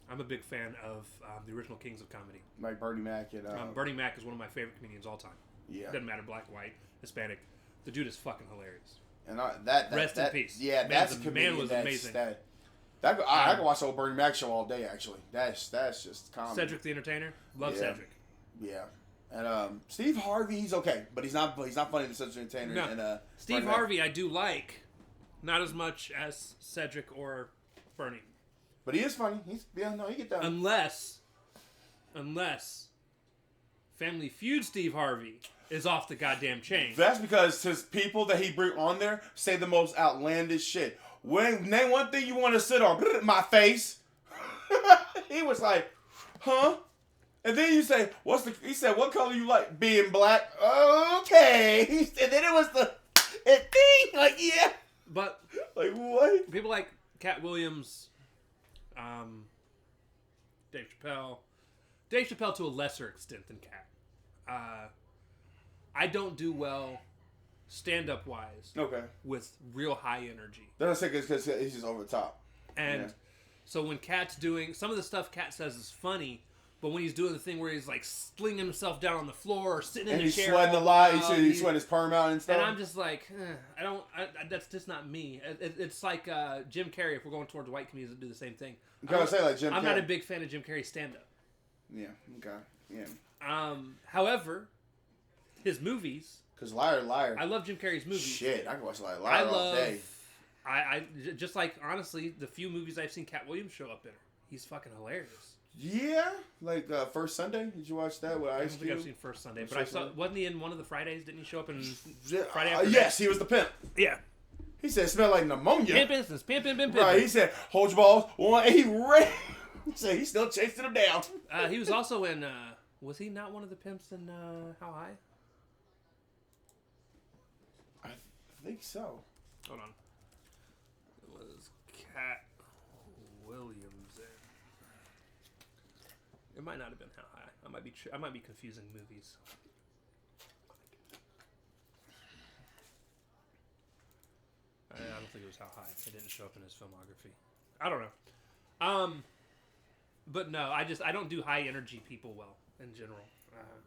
I'm a big fan of the original kings of comedy. Like Bernie Mac and Bernie Mac is one of my favorite comedians all time. Yeah. Doesn't matter black, white, Hispanic. The dude is fucking hilarious. And rest in peace. Yeah, that's a comedian. Man was amazing. I could watch the old Bernie Mac show all day. Actually, that's just comedy. Cedric the Entertainer, love Cedric. Yeah, and Steve Harvey, he's okay, but he's not funny as Cedric the Entertainer. No. And Steve Harvey, I do like, not as much as Cedric or Bernie. But he is funny. He get down. Unless Family Feud Steve Harvey is off the goddamn chain. That's because his people that he bring on there say the most outlandish shit. Name one thing you want to sit on. My face. He was like, huh? And then you say, he said, what color you like? Being black. Okay. And then it was the thing. Like, yeah. But. Like, what? People like Cat Williams, Dave Chappelle. Dave Chappelle to a lesser extent than Cat. I don't do well stand-up wise with real high energy. That's because he's just over the top. And so when Cat's doing... Some of the stuff Cat says is funny, but when he's doing the thing where he's like slinging himself down on the floor or sitting in a chair... And he's sweating a lot. He's sweating his perm out and stuff. And I'm just like, that's just not me. It's like Jim Carrey, if we're going towards white comedians that do the same thing. I'm not a big fan of Jim Carrey's stand-up. Yeah, okay. Yeah. However... his movies. Cause Liar. I love Jim Carrey's movies. Shit, I can watch Liar I all love. day. I just like honestly the few movies I've seen Cat Williams show up in. He's fucking hilarious. Yeah, like First Sunday. Did you watch that with I don't Ice think Cube? I've seen First Sunday, but First I saw. Sunday? Wasn't he in one of the Fridays? Didn't he show up in Yeah, Friday after yes, he was the pimp. Yeah. He said it smelled like pneumonia. Pimp instance. Pimp. Right, he said, hold your balls. One, and he ran. He said he's still chasing him down. He was also in. Was he not one of the pimps in How High? I think so. Hold on. It was Cat Williams in. It might not have been How High. I might be confusing movies. I don't think it was How High. It didn't show up in his filmography. I don't know. But no, I don't do high energy people well in general.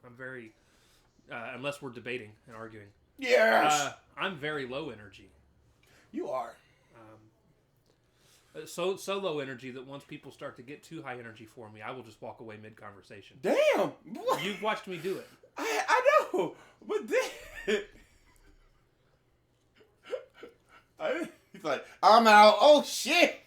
I'm very, unless we're debating and arguing. Yes, I'm very low energy. you are. So low energy that once people start to get too high energy for me, I will just walk away mid conversation. Damn, You've watched me do it. I know, but then he's like, I'm out. Oh shit.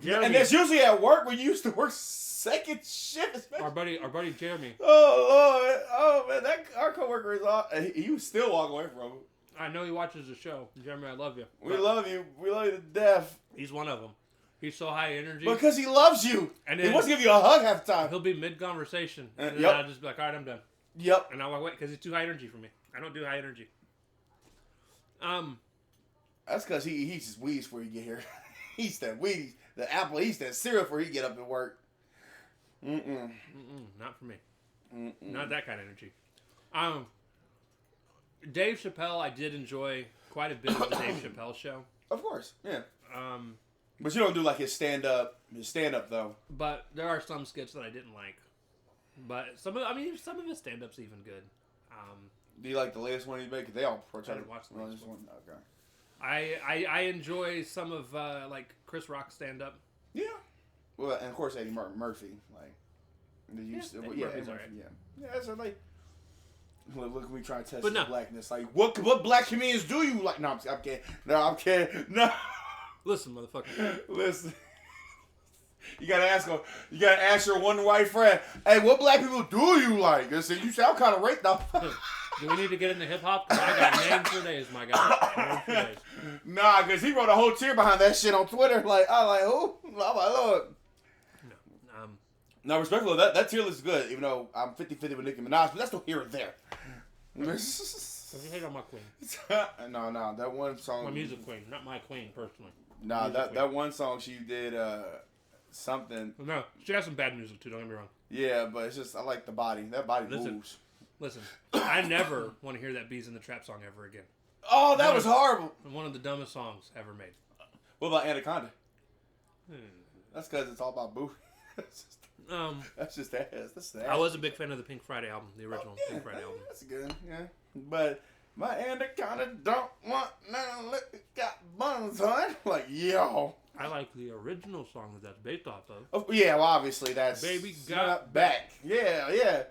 Jeremy, And that's usually at work when you used to work second shift. Especially. our buddy Jeremy. Oh Lord, oh man, our coworker is all. You still walk away from him. I know he watches the show. Jeremy, I love you. We love you. We love you to death. He's one of them. He's so high energy. Because he loves you. And He then- wants to give you a hug half the time. He'll be mid conversation, and yep. I'll just be like, all right, I'm done, Yep. and I'll walk away because he's too high energy for me. I don't do high energy. That's because he eats his weeds before you get here. He eats that weed, the apple, he eats that cereal before he get up and work. Not for me. Not that kind of energy. Dave Chappelle, I did enjoy quite a bit of the Dave Chappelle show. Of course, yeah. Um, But you don't do like his stand up though. but there are some skits that I didn't like. But some of his stand ups even good. Do you like the latest one he made? 'Cause they all I didn't watch the latest one. Okay. I enjoy some of like Chris Rock's stand up. Yeah. Well, and of course Eddie Murphy. Like, did you? Eddie Yeah, Murphy's Eddie alright. Murphy. Yeah. Yeah. So like, look at me trying to test But his no. blackness. Like, what black comedians do you like? No, I'm kidding. No, I'm kidding. No. Listen, motherfucker. Listen. You gotta ask her. You gotta ask your one white friend. Hey, what black people do you like? I said, you sound kind of raped though. Do we need to get into hip hop? I got names for days, my guy. Names for days. Nah, cause he wrote a whole tier behind that shit on Twitter. Like, I'm like, who? I'm like, Lord. No. No, respectfully, that tier list is good. Even though I'm 50-50 with Nicki Minaj, but that's still here or there. Don't you hate on my queen? No, that one song. My music queen, not my queen personally. Nah, music that one song she did something. No, she has some bad music too. Don't get me wrong. Yeah, but it's just I like the body. That body moves. Listen, I never want to hear that Bees in the Trap song ever again. Oh, that was horrible. One of the dumbest songs ever made. What about Anaconda? That's because it's all about boo. That's just ass. That's the ass. I was a big fan of the Pink Friday album, the original Pink Friday album. That's good. Yeah, but my Anaconda don't want none. Look, got buns, huh? Like, yo. I like the original song that's based off of. Oh, yeah, well, obviously that's Baby Got Back. Yeah.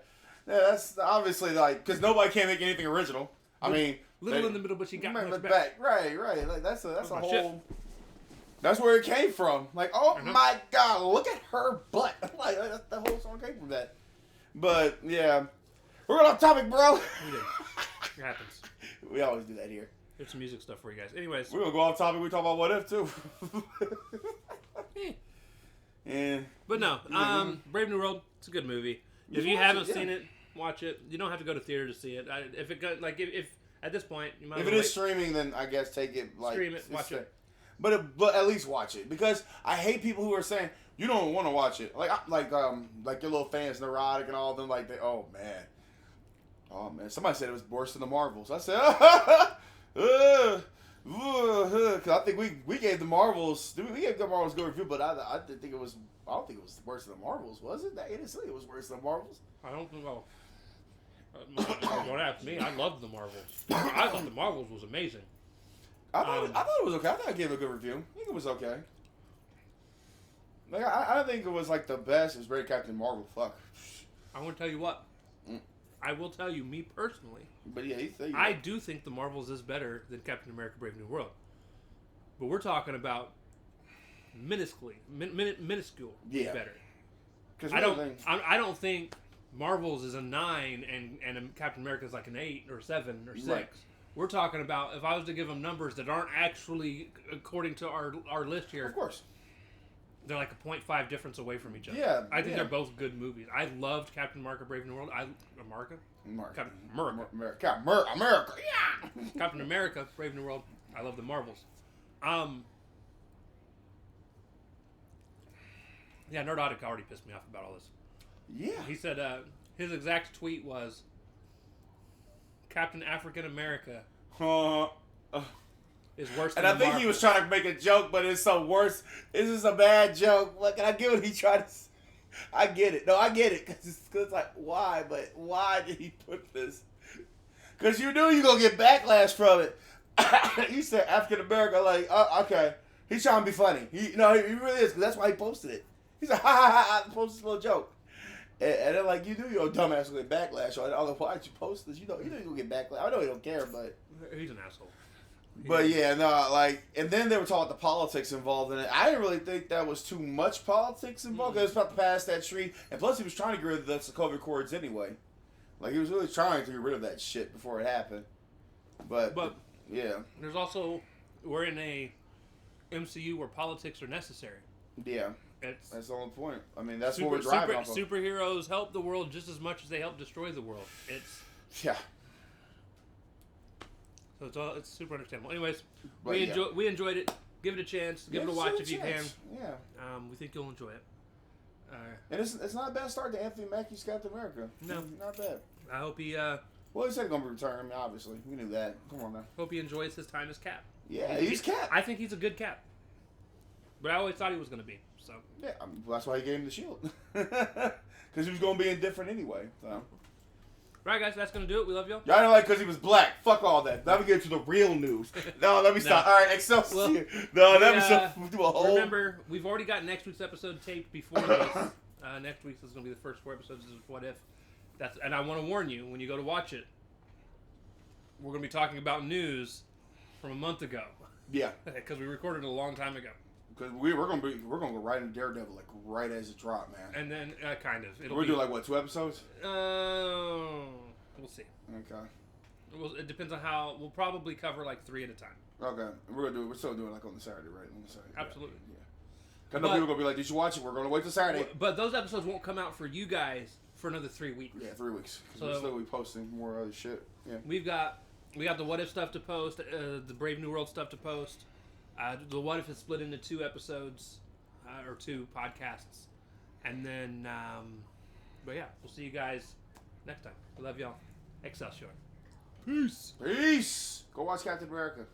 That's obviously like because nobody can make anything original. I mean, Little in the middle, but she got much back. back. Right. Like that's a my whole. shit. That's where it came from. Like, oh Uh-huh. my God, look at her butt. like the whole song came from that. But yeah, we're on topic, bro. We did. It happens. We always do that here. There's some music stuff for you guys. Anyways. We're gonna go off topic. We talk about what if too. Yeah. But no, Brave New World, it's a good movie. If you haven't seen it, watch it. You don't have to go to theater to see it. If at this point you might. If it is streaming, then I guess take it like Stream it, watch it. But at least watch it because I hate people who are saying you don't want to watch it. Like your little fans, Neurotic and all of them. Like oh man. Somebody said it was worse than the Marvels. I said, because I think we gave the Marvels. We gave the Marvels a good review, but I didn't think it was. I don't think it was worse than the Marvels, was it? It didn't say it was worse than the Marvels. I don't think so. Don't ask me. I loved the Marvels. I thought the Marvels was amazing. I thought it was okay. I thought I gave it a good review. I think it was okay. Like I don't think it was like the best. It was very Captain Marvel. Fuck. I'm gonna tell you what. I will tell you, me personally, But yeah, I do think the Marvels is better than Captain America: Brave New World. But we're talking about minuscule Yeah. better. Because I don't think Marvels is a 9 and Captain America is like an 8 or 7 or 6. Right. We're talking about, if I was to give them numbers that aren't actually according to our list here, of course, they're like a 0.5 difference away from each other. Yeah, I think yeah. they're both good movies. I loved Captain America: Brave New World. Captain America, yeah. Captain America: Brave New World. I love the Marvels. Yeah, Nerdotic already pissed me off about all this. Yeah. He said his exact tweet was, Captain African America is worse than And I the think he Marvels. was trying to make a joke, but it's so worse. This is a bad joke. Like, I get what he tried to. I get it. No, I get it. Cause it's like, why? But why did he put this? Because you knew you gonna get backlash from it. He said African American. Like, okay. He's trying to be funny. He really is. Cause that's why he posted it. He's like, ha ha ha! I posted this little joke. And then, like, you knew your dumbass would get backlash on it. Although, why'd you post this? You know you're gonna get backlash. I know he don't care, but. He's an asshole. But yeah, no, like, and then they were talking about the politics involved in it. I didn't really think that was too much politics involved because it was about to pass that tree, and plus he was trying to get rid of the Sokovia Accords anyway. Like, he was really trying to get rid of that shit before it happened. But yeah, There's also, we're in a MCU where politics are necessary. yeah, It's that's the only point. I mean, that's what we're driving off of. Superheroes help the world just as much as they help destroy the world. Yeah, So it's super understandable. Anyways, But we enjoyed it. Give it a chance. Give it a watch if you can. Yeah, We think you'll enjoy it. and it's not a bad start to Anthony Mackie's Captain America. No. Not bad. I hope he Well, he said he's gonna return. I mean, obviously, we knew that. Come on now. enjoys his time as Cap. Yeah, he's Cap. I think he's a good Cap. But I always thought he was going to be. So Yeah, I mean, that's why he gave him the shield. Because he was going to be indifferent anyway. So. Right, guys, that's going to do it. We love y'all. Y'all know, like, because he was black. Fuck all that. Let me get to the real news. No, let me stop. No. All right, Excelsior. Well, Let me do a whole. Remember, we've already got next week's episode taped before this. Next week's is going to be the first 4 episodes of What If. And I want to warn you, when you go to watch it, we're going to be talking about news from a month ago. Yeah. Because we recorded it a long time ago. Because we're gonna go right into Daredevil, like, right as it dropped, man. And then, kind of. We're doing, like, what, 2 episodes? We'll see. Okay. It depends on how. We'll probably cover like 3 at a time. Okay. We're still doing, like, on the Saturday, right? On the Saturday. Absolutely. Yeah. Because I know people are going to be like, did you watch it? We're going to wait till Saturday. But those episodes won't come out for you guys for another 3 weeks. Yeah, 3 weeks. Because So- we'll still be posting more other shit. Yeah. We got the What If stuff to post, the Brave New World stuff to post. The What If is split into 2 episodes, or 2 podcasts. And then, but yeah, we'll see you guys next time. We love y'all. Excelsior. Peace. Go watch Captain America.